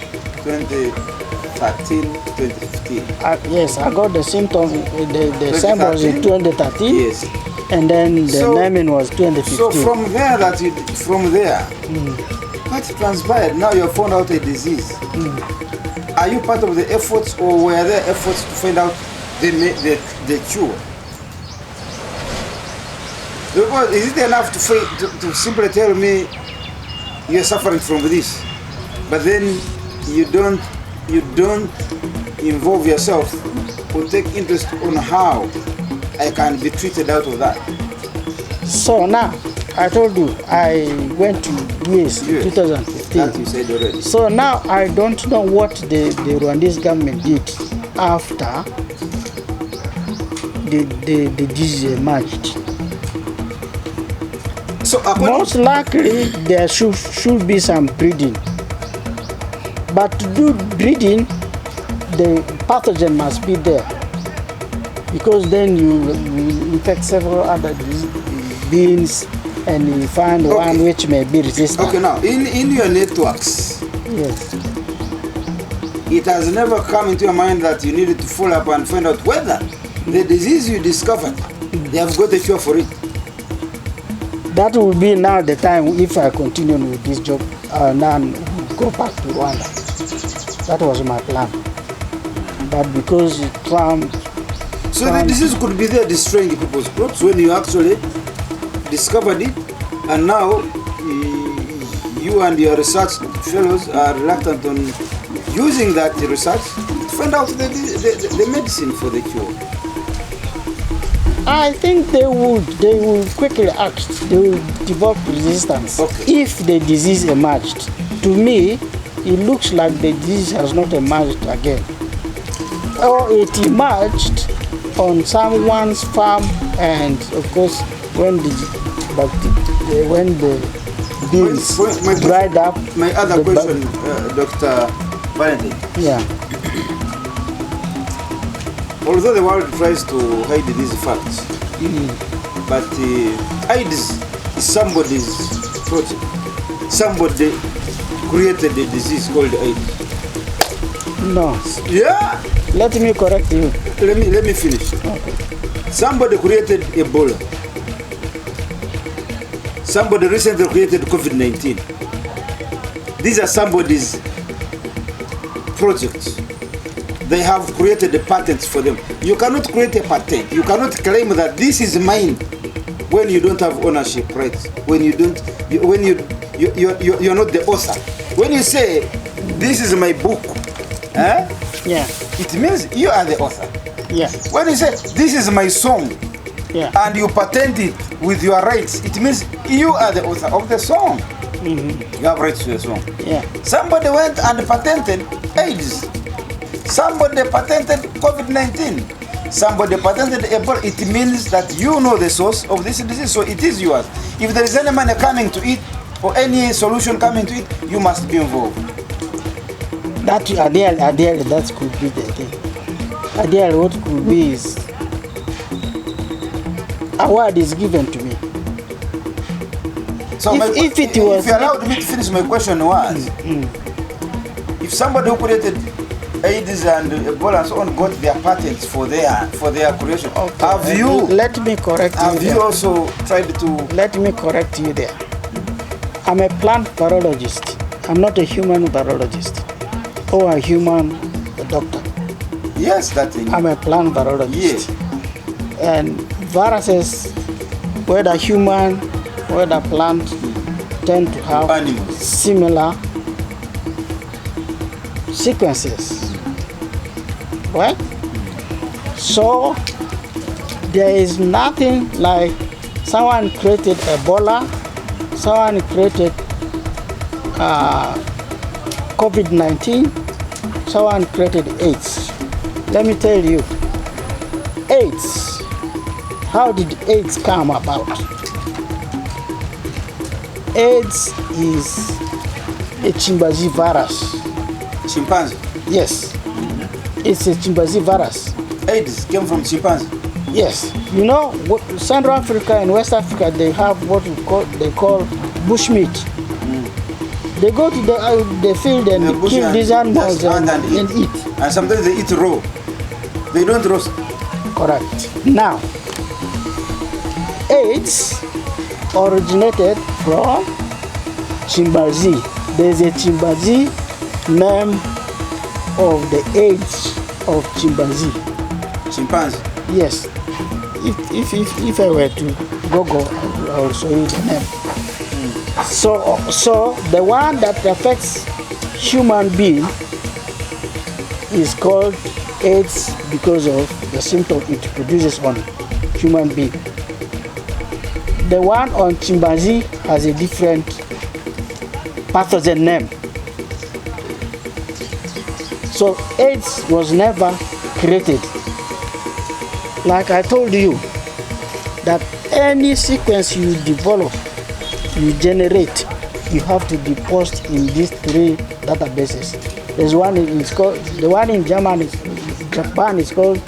13, 2015. Yes, I got the symptoms, the samples in 2013. Yes. And then the naming was 2015. So from there, what transpired? Now you found out a disease. Are you part of the efforts, or were there efforts to find out the cure? Because is it enough to simply tell me you're suffering from this, but then you don't involve yourself or take interest on how I can be treated out of that? So now, I told you, I went to US in 2015. That you said already. So now I don't know what the Rwandese government did after the disease emerged. So most likely there should be some breeding. But to do breeding, the pathogen must be there. Because then you infect several other beings and you find one which may be resistant. Okay, now, in your networks, yes, it has never come into your mind that you needed to follow up and find out whether the disease you discovered, they have got a cure for it. That will be now the time, if I continue with this job, now go back to Rwanda. That was my plan. But because Trump... So the disease could be there destroying people's crops when you actually discovered it, and now you and your research fellows are reluctant on using that research to find out the medicine for the cure. I think they will quickly act. They will develop resistance if the disease emerged. To me, it looks like the disease has not emerged again, or it emerged on someone's farm, and of course when the beans dried up. My other question, Dr. Valentine. Yeah. Although the world tries to hide these facts, but AIDS is somebody's project. Somebody created a disease called AIDS. No. Yeah. Let me correct you. Let me finish. Okay. Somebody created Ebola. Somebody recently created COVID-19. These are somebody's projects. They have created the patents for them. You cannot create a patent. You cannot claim that this is mine when you don't have ownership rights. When you're not the author. When you say this is my book, yeah, it means you are the author. Yeah. When you say this is my song, yeah, and you patent it with your rights, it means you are the author of the song. You have rights to the song. Yeah. Somebody went and patented AIDS. Somebody patented COVID-19. Somebody patented Ebola. It means that you know the source of this disease, so it is yours. If there is any money coming to it, or any solution coming to it, you must be involved. That ideally, that could be the thing. Ideally, what could be is a word is given to me. So if you allowed me to finish my question was, if somebody who created AIDS and Ebola and so on got their patents for their creation, have you? Let me correct you. Have you also tried to? Let me correct you there. I'm a plant virologist. I'm not a human virologist or a human doctor. Yes, that thing. I'm a plant virologist. Yes. And viruses, whether human, whether plant, tend to have similar sequences. Right? So there is nothing like someone created Ebola, someone created COVID-19, someone created AIDS. Let me tell you, AIDS, how did AIDS come about? AIDS is a chimpanzee virus. Chimpanzee? Yes. It's a chimpanzee virus. AIDS came from chimpanzee? Yes. You know, Central Africa and West Africa, they have what they call bushmeat. They go to the field and The bush kill and these animals just hunt and eat. And sometimes they eat raw. They don't roast. Correct. Now, AIDS originated from chimpanzee. There's a chimpanzee name of the AIDS of chimpanzee. Chimpanzee. Yes. If I were to Google, I will show you the name. So the one that affects human being is called AIDS because of the symptom it produces on human being. The one on chimpanzee has a different pathogen name. So AIDS was never created. Like I told you, that any sequence you develop, you generate, you have to deposit in these 3 databases. There's one the one in Japan is called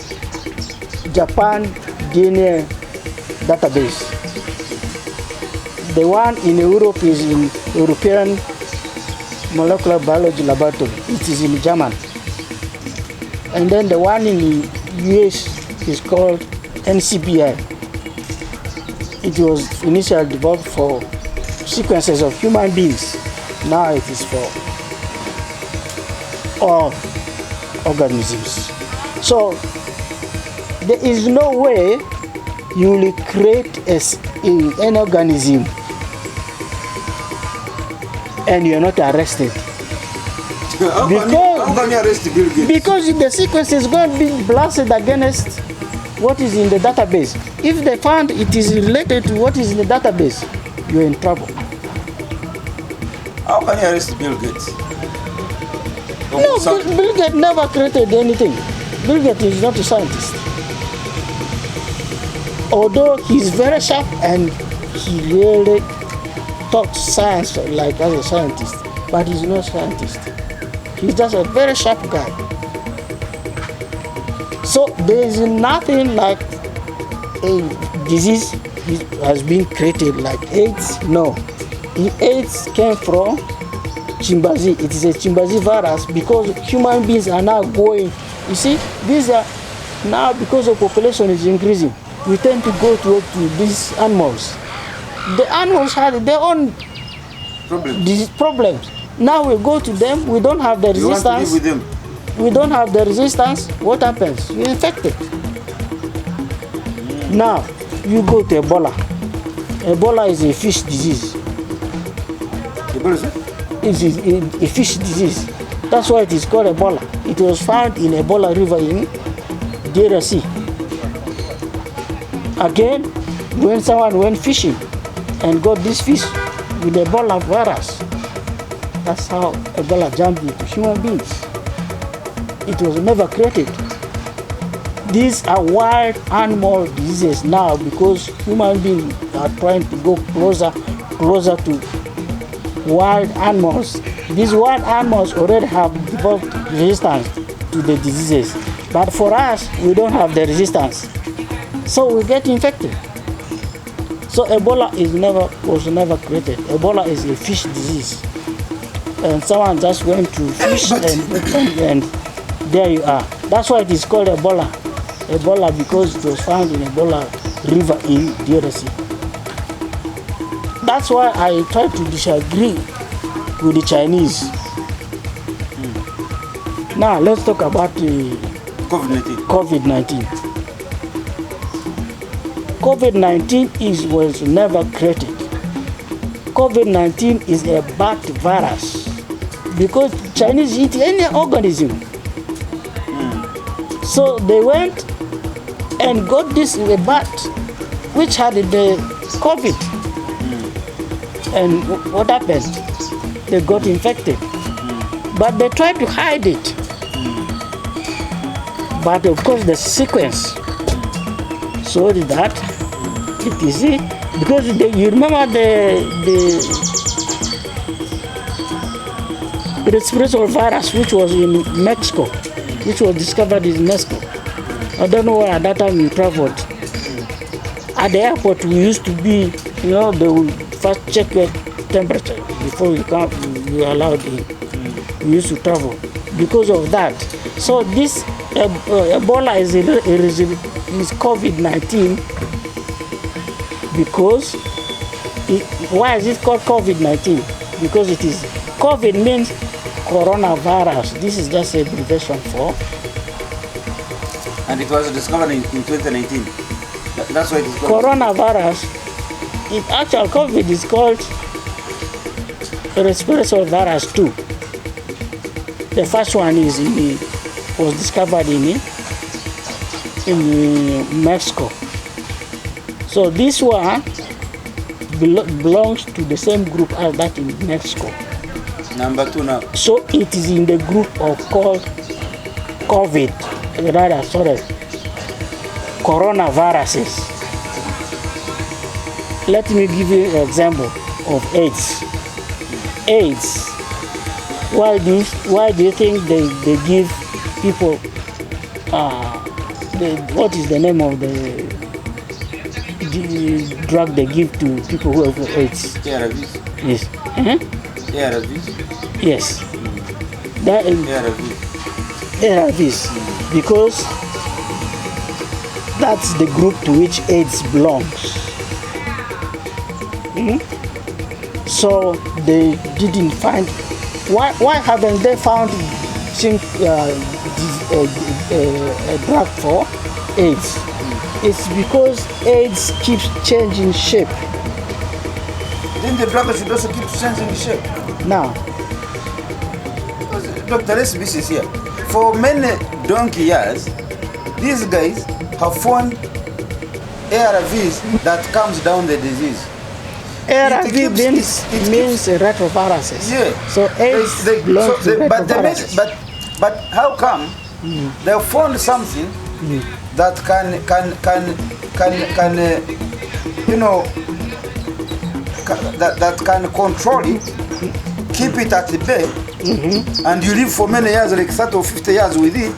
Japan DNA database. The one in Europe is in European Molecular Biology Laboratory. It is in German. And then the one in the US is called NCBI. It was initially developed for sequences of human beings. Now it is for all organisms. So there is no way you will create an organism and you're not arrested. How can you arrest Bill Gates? Because the sequence is going to be blasted against what is in the database. If they found it is related to what is in the database, you're in trouble. How can you arrest Bill Gates? No, Bill Gates never created anything. Bill Gates is not a scientist. Although he's very sharp and he really talks science like as a scientist, but he's not a scientist. He's just a very sharp guy. So there is nothing like a disease has been created like AIDS. No, the AIDS came from chimpanzee. It is a chimpanzee virus because human beings are now going. You see, these are now because the population is increasing. We tend to go to these animals. The animals had their own problems. Now we go to them. We don't have the resistance. You want to live with them. We don't have the resistance. What happens? You're infected. Now you go to Ebola. Ebola is a fish disease. Ebola is what? It is a fish disease. That's why it is called Ebola. It was found in Ebola River in DRC. Again, when someone went fishing and got this fish with Ebola virus, that's how Ebola jumped into human beings. It was never created. These are wild animal diseases now because human beings are trying to go closer to wild animals. These wild animals already have developed resistance to the diseases. But for us, we don't have the resistance. So we get infected. So Ebola was never created. Ebola is a fish disease. And someone just went to fish and there you are. That's why it is called Ebola. Ebola because it was found in Ebola River in DRC. That's why I try to disagree with the Chinese. Now let's talk about the COVID-19. COVID-19 was never created. COVID-19 is a bat virus because Chinese eat any organism. So they went and got this bat which had the COVID. And what happened? They got infected. But they tried to hide it. But of course the sequence showed that it is it. Because you remember the respiratory virus which was in Mexico, which was discovered in Mexico. I don't know where at that time we traveled. At the airport we used to be, they will first check temperature before you allowed in. We used to travel because of that. So this Ebola is COVID-19 because why is it called COVID-19? Because it is COVID means coronavirus. This is just a abbreviation for. And it was discovered in 2019. That's why it is called Coronavirus. Actual COVID is called respiratory virus 2. The first one was discovered in Mexico. So this one belongs to the same group as that in Mexico. Number 2 now. So it is in the group of called COVID, coronaviruses. Let me give you an example of AIDS. AIDS. Why do you think they give people? What is the name of the drug they give to people who have AIDS? ARVs. Yes. ARVs. Yes. That is ARVs, because that's the group to which AIDS belongs. So they didn't find. Why haven't they found a drug for AIDS? It's because AIDS keeps changing shape. Then the drug should also keep changing shape. Now, Dr. SBC is here. For many donkey years, these guys have found ARVs that calms down the disease. ARV means retroviruses. Yeah. So AIDS belongs to retroviruses. But how come they found something that can that can control it, keep it at bay, and you live for many years, like 30 or 50 years with it,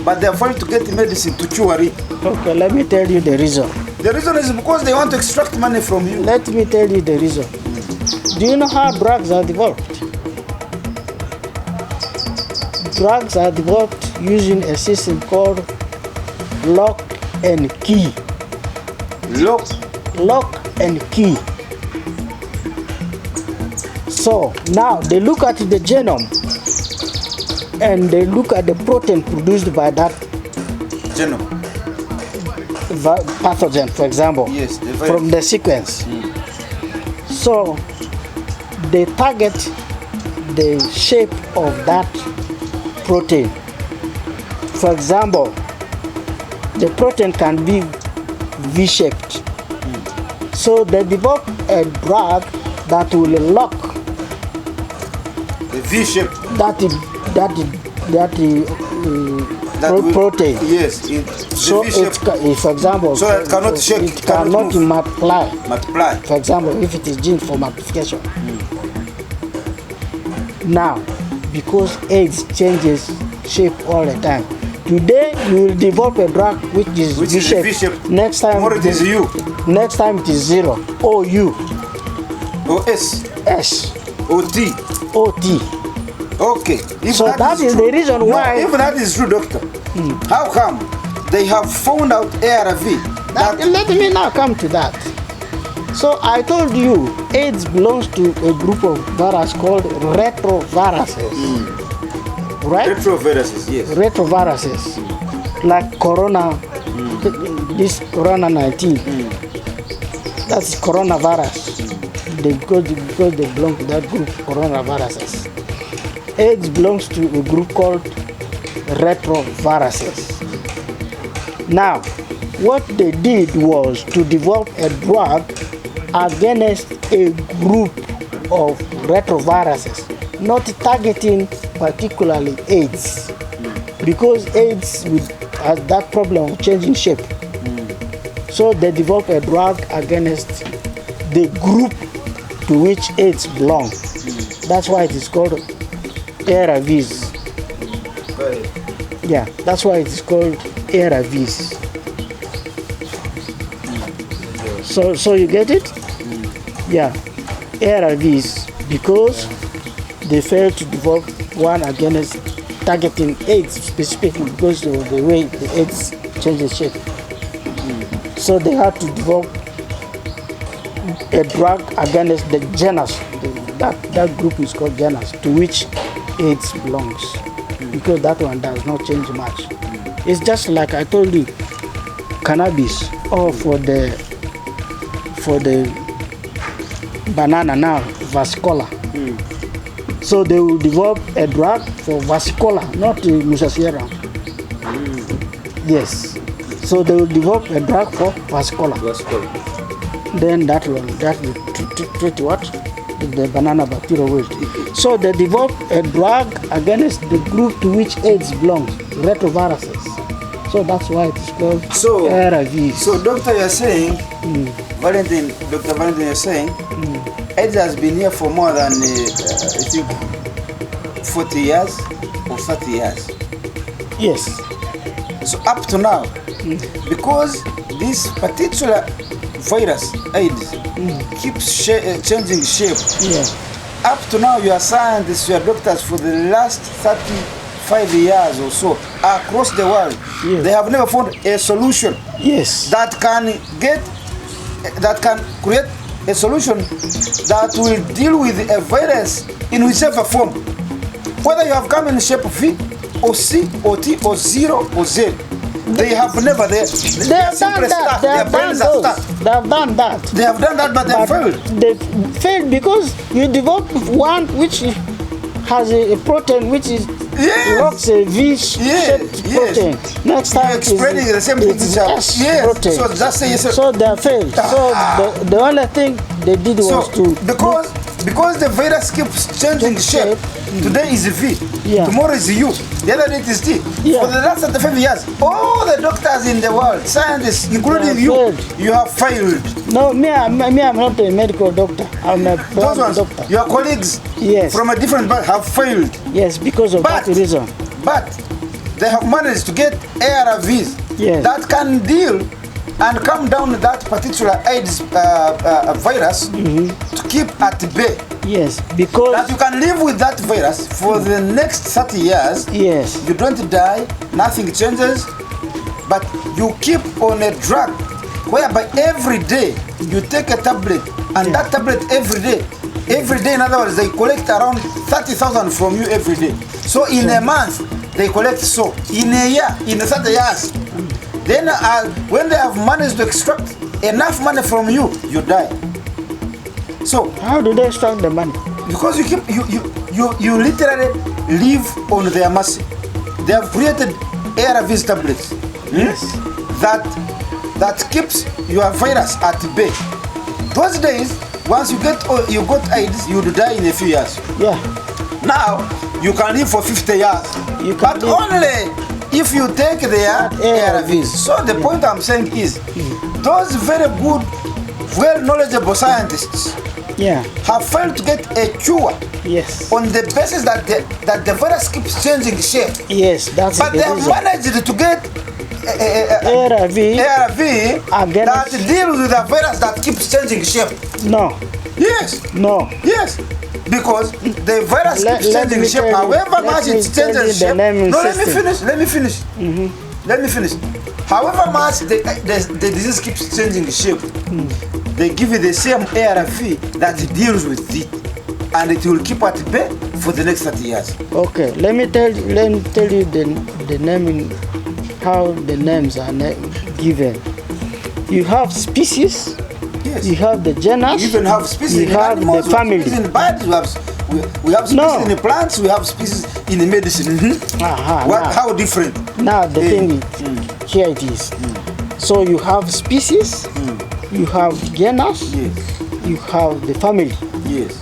but they are trying to get medicine to cure it. Okay, let me tell you the reason. The reason is because they want to extract money from you. Let me tell you the reason. Do you know how drugs are developed? Drugs are developed using a system called lock and key. Lock and key. So now they look at the genome and they look at the protein produced by that Genome. pathogen, for example, Yes, from the sequence. So they target the shape of that protein. For example, the protein can be V-shaped. So they develop a drug that will lock The V-shape. Protein. Yes. So for example, so it cannot shake. It cannot multiply. Multiply. For example, if it is gene for multiplication. Now, because AIDS changes shape all the time, today you will develop a drug which is V-shape. Next time tomorrow it is U. Next time it is 0. O U. O S. S. O T. O T. Okay. So that is the reason why. If that is true, doctor, how come they have found out ARV? Let me now come to that. So I told you, AIDS belongs to a group of viruses called retroviruses. Right? Retroviruses, yes. Retroviruses, like corona, this corona 19. That's coronavirus. Because they belong to that group, coronaviruses. AIDS belongs to a group called retroviruses. Now, what they did was to develop a drug against a group of retroviruses, not targeting particularly AIDS, because AIDS has that problem of changing shape. So they developed a drug against the group to which AIDS belongs. That's why it is called ARVs. Yeah, that's why it is called ARVs. So you get it? Yeah. ARVs because they failed to develop one against targeting AIDS specifically because of the way the AIDS changes shape. So they had to develop a drug against the genus. That group is called genus, to which AIDS belongs, because that one does not change much. It's just like I told you, cannabis, or for the banana now, Vascola. So they will develop a drug for Vascola, not Musasiera. Yes. So they will develop a drug for Vascola. Then that will treat what? The banana bacteria will. So they develop a drug against the group to which AIDS belongs, retroviruses. So that's why it is called ARVs. So doctor, you're saying, Dr. Valentine, you're saying, AIDS has been here for more than, I think, 40 years or 30 years. Yes. So up to now, because this particular virus, AIDS, keeps changing shape. Yeah. Up to now, you are scientists, you are doctors for the last 35 years or so across the world. Yes. They have never found a solution that can create a solution that will deal with a virus in whichever form. Whether you have come in the shape of V or C or T or 0 or Z. They have never. They have done that. They have done that. They have done that, but they have failed. They failed because you develop one which has a protein which is looks a V-shaped protein. Next time it's spreading the same thing. Protein. So just say yes. So they failed. So the only thing they did was to because the virus keeps changing shape. Today is V, tomorrow is U, the other day is T. For the last 35 years, all the doctors in the world, scientists, including you have failed. No, me, I'm not a medical doctor. I'm a doctor. Your colleagues from a different body have failed. Yes, because of that reason. But they have managed to get ARVs that can deal and come down that particular AIDS virus to keep at bay. Yes, because that you can live with that virus for the next 30 years. Yes. You don't die, nothing changes, but you keep on a drug whereby every day you take a tablet, and that tablet every day, in other words, they collect around 30,000 from you every day. So in a month, they collect in a year, in 30 years. Then when they have managed to extract enough money from you, you die. So how do they extract the money? Because you literally live on their mercy. They have created ARVs tablets that keeps your virus at bay. Those days, once you got AIDS, you would die in a few years. Yeah. Now you can live for 50 years, but only if you take their ARVs. So the point I'm saying is, those very good, well knowledgeable scientists have failed to get a cure on the basis that the virus keeps changing shape. Yes, that's but they have managed to get ARV that deals with a virus that keeps changing shape. No. Yes. No. Yes. Because the virus keeps changing shape. However much it changes shape. No, let me finish. Let me finish. However much the disease keeps changing shape, they give you the same ARV that deals with it, and it will keep at bay for the next 30 years. Okay, let me tell you the naming, how the names are given. You have species. Yes. You have the genus. You even have species you in have animals, the family. We have species in birds, we have species in the plants, we have species in the medicine. How different? Now the thing is, here it is. So you have species, you have genus, you have the family. Yes.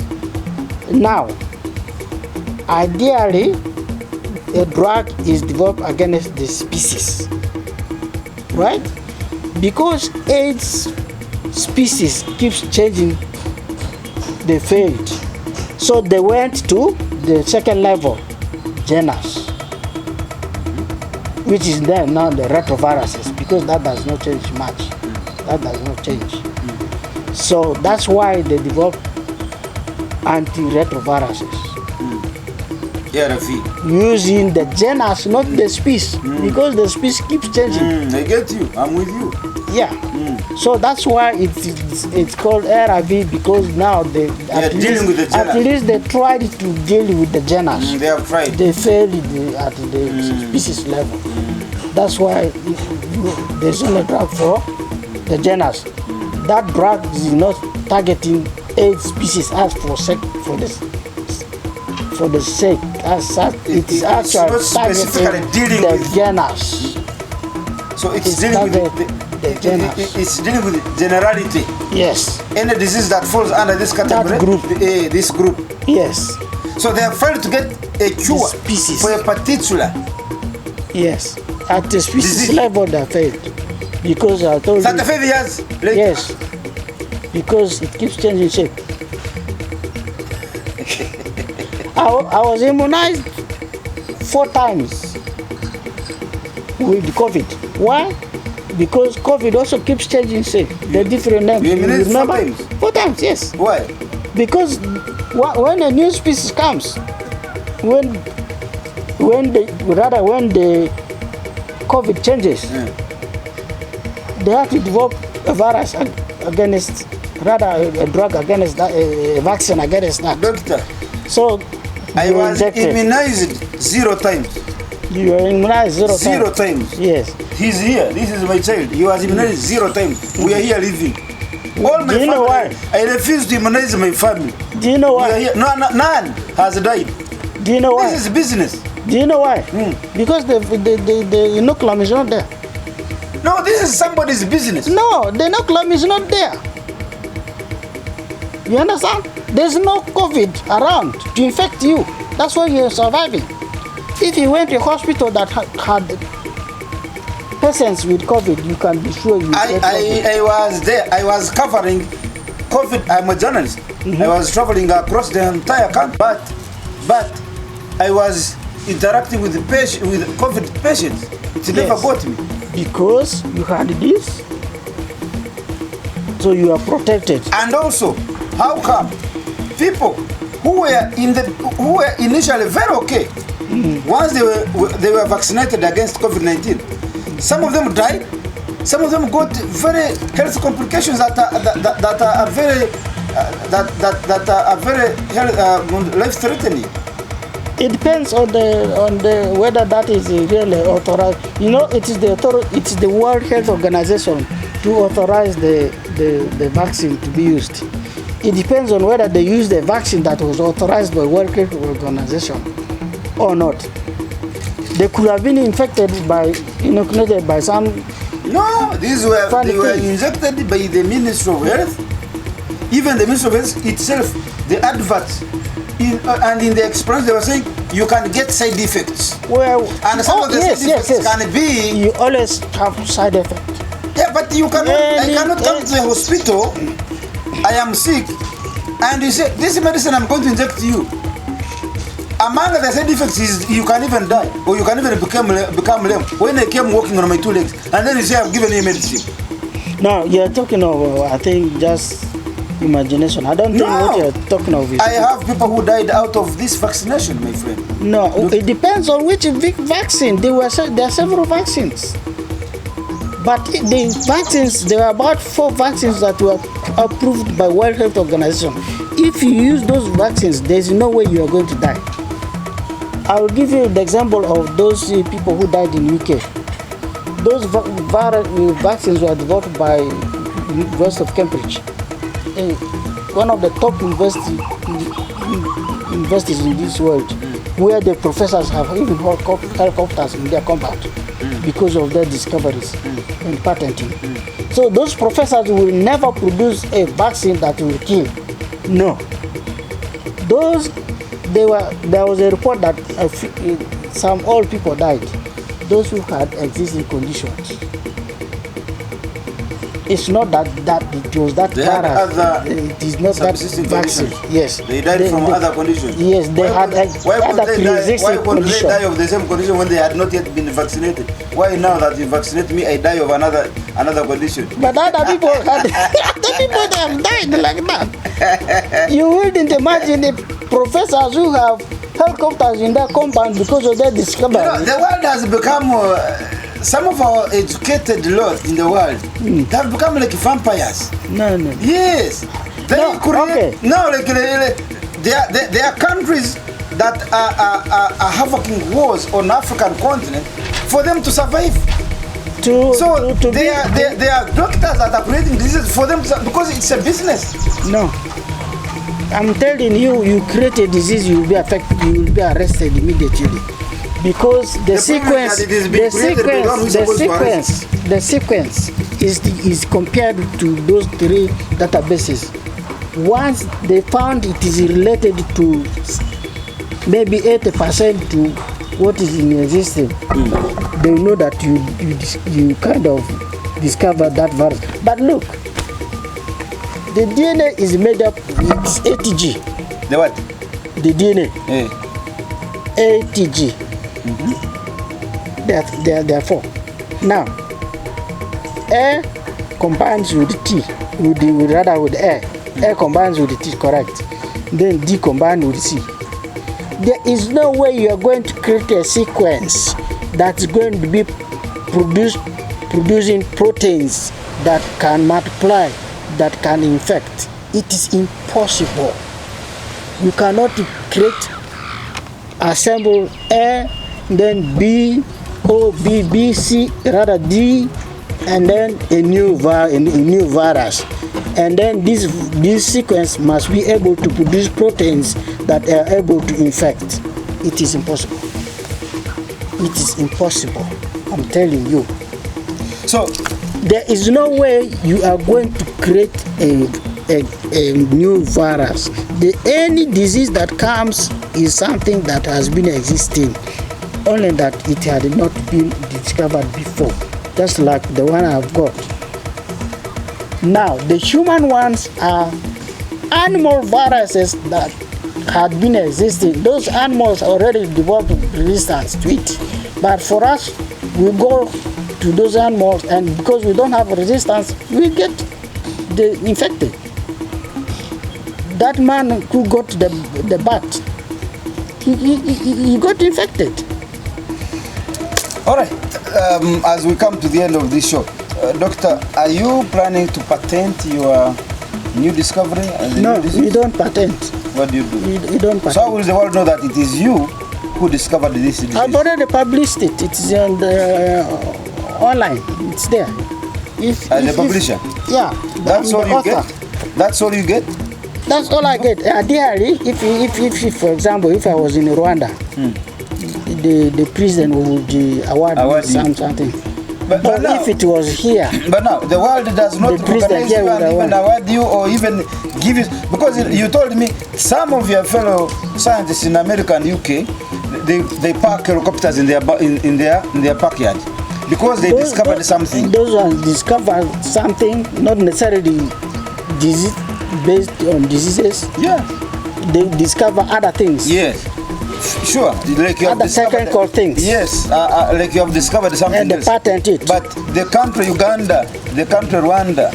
Now, ideally, a drug is developed against the species, right? Because AIDS species keeps changing, they failed. So they went to the second level, genus, which is then now the retroviruses, because that does not change much. That does not change. So that's why they developed antiretroviruses. ARV. Using the genus, not the species, because the species keeps changing. I get you. I'm with you. Yeah. So that's why it's called ARV, because now they are dealing with the genus. At least they tried to deal with the genus. They have tried. They failed at the species level. That's why there's only drug for the genus. That drug is not targeting a species as for the sake as such. It's actually targeting dealing the with genus. So it's dealing with the genus. It's dealing with generality. Yes. Any disease that falls under this category. That group. This group. Yes. So they have failed to get a cure for a particular. Yes. At the species level they failed. Because I told you. 35 years later. Yes. Because it keeps changing shape. I was immunized 4 times with COVID. Why? Because COVID also keeps changing shape. The different names. You immunized 4 remember? times? 4 times, yes. Why? Because when a new species comes, when the COVID changes, they have to develop a virus against, a drug against that, a vaccine against that. Doctor, so I was immunized 0 times. You were immunized 0 times? 0 times. Yes. He's here. This is my child. He was immunized 0 times. We are here living. All my Do you know why? I refuse to immunize my family. Do you know why? No, none has died. Do you know why? This is business. Do you know why? Because the inoculum is not there. No, this is somebody's business. No, the inoculum is not there. You understand? There's no COVID around to infect you. That's why you're surviving. If you went to a hospital that had patients with COVID, you can be sure you get COVID. I was there. I was covering COVID. I'm a journalist. I was traveling across the entire country. But I was interacting with COVID patients. It never got me. Because you had this, so you are protected. And also, how come people who were initially very okay, once they were vaccinated against COVID-19, some of them died, some of them got very health complications that are very life-threatening. It depends on the whether that is really authorized. You know, it's the World Health Organization to authorize the vaccine to be used. It depends on whether they use the vaccine that was authorized by World Health Organization or not. They could have been inoculated by some. No, they were injected by the Ministry of Health. Even the Ministry of Health itself, the adverts. And in the expression they were saying you can get side effects. Well, and some of the side effects can be. You always have side effects. Yeah, but you cannot. I cannot come to the hospital. I am sick, and you say this medicine I'm going to inject you. Among the side effects is you can even die, or you can even become lame. When I came walking on my 2 legs, and then you say I've given you medicine. No, you're talking of I think just imagination. I don't think what you're talking of is. I have people who died out of this vaccination, my friend. No, it depends on which vaccine. There are several vaccines. But the vaccines, there are about 4 vaccines that were approved by World Health Organization. If you use those vaccines, there's no way you are going to die. I will give you the example of those people who died in UK. Those vaccines were developed by University of Cambridge, one of the top universities in this world, where the professors have even helicopters in their compound because of their discoveries and patenting. So those professors will never produce a vaccine that will kill. No. There was a report that some old people died, those who had existing conditions. It's not that it was that virus. It is not that vaccine. Yes. They died from other conditions. Yes, they had other pre-existing conditions. Why could they die of the same condition when they had not yet been vaccinated? Why now that you vaccinate me, I die of another another condition. But other people had, other people they have died like that. You wouldn't imagine the professors who have helicopters in their compound because of their discovery. You know, the world has become, some of our educated lot in the world, they have become like vampires. No. Yes. They No, create, okay. no, like there are countries that are having wars on African continent for them to survive. So there are doctors that are creating diseases for them because it's a business. No. I'm telling you, you create a disease, you will be affected, you will be arrested immediately. Because the sequence is compared to those 3 databases. Once they found it is related to maybe 80% to what is in existence, they know that you kind of discover that virus. But look, the DNA is made up, it's ATG. The what? The DNA. ATG. There are 4. Now, A combines with T, with A. A combines with T, correct. Then D combines with C. There is no way you are going to create a sequence that's going to be producing proteins that can multiply, that can infect. It is impossible. You cannot create, assemble A, then B, O, B, B, C, rather D, and then a new virus. And then this sequence must be able to produce proteins that are able to infect. It is impossible. It is impossible. I'm telling you. So there is no way you are going to create a new virus. Any disease that comes is something that has been existing, only that it had not been discovered before, just like the one I've got. Now, the human ones are animal viruses that had been existing. Those animals already developed resistance to it. But for us, we go to those animals, and because we don't have resistance, we get infected. That man who got the bat, he got infected. all right, as we come to the end of this show, Doctor, are you planning to patent your new discovery? No, we don't patent. What do you do? We don't patent. So how will the world know that it is you who discovered this disease? I've already published it. It's on the online. It's there. As a publisher? Yeah. That's all you get? That's all you get? That's all I get. Ideally, if for example, if I was in Rwanda, the president would award me something. But now, if it was here, but now the world does not recognize you and even award you or even give you, because you told me some of your fellow scientists in America and UK, they park helicopters in their backyard because they discovered something. Those ones discovered something, not necessarily disease based on diseases. Yeah, they discover other things. Yes. Sure, like you have other technical things. Yes, like you have discovered something and they patent it. But the country Uganda, the country Rwanda,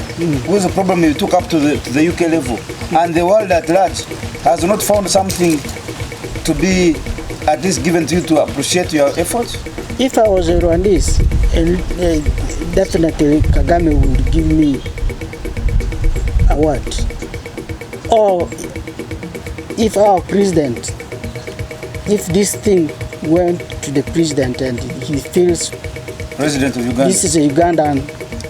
was a problem you took up to the UK level, and the world at large has not found something to be at least given to you to appreciate your efforts. If I was a Rwandese, definitely Kagame would give me award. Or if our president, if this thing went to the president and he feels President of Uganda, this is a Ugandan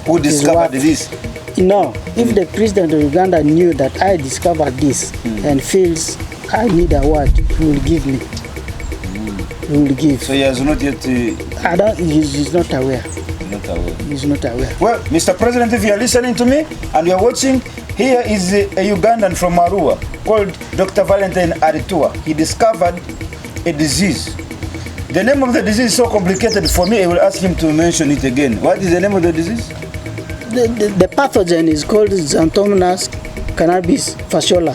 who discovered this. No, if the president of Uganda knew that I discovered this and feels I need a award, he will give me. He will give. So he has not yet. He's not aware. Not aware. He's not aware. Well, Mr. President, if you are listening to me and you are watching, here is a Ugandan from Arua called Dr. Valentine Arua. He discovered a disease. The name of the disease is so complicated for me, I will ask him to mention it again. What is the name of the disease? The pathogen is called Xanthomonas cannabis fasciola.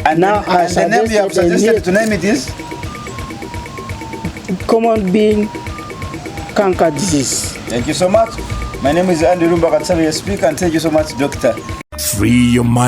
And now, the name you have suggested to name it is? Common bean canker disease. Thank you so much. My name is Andy Rumba Katsari, speaker, and thank you so much, doctor. Free your mind.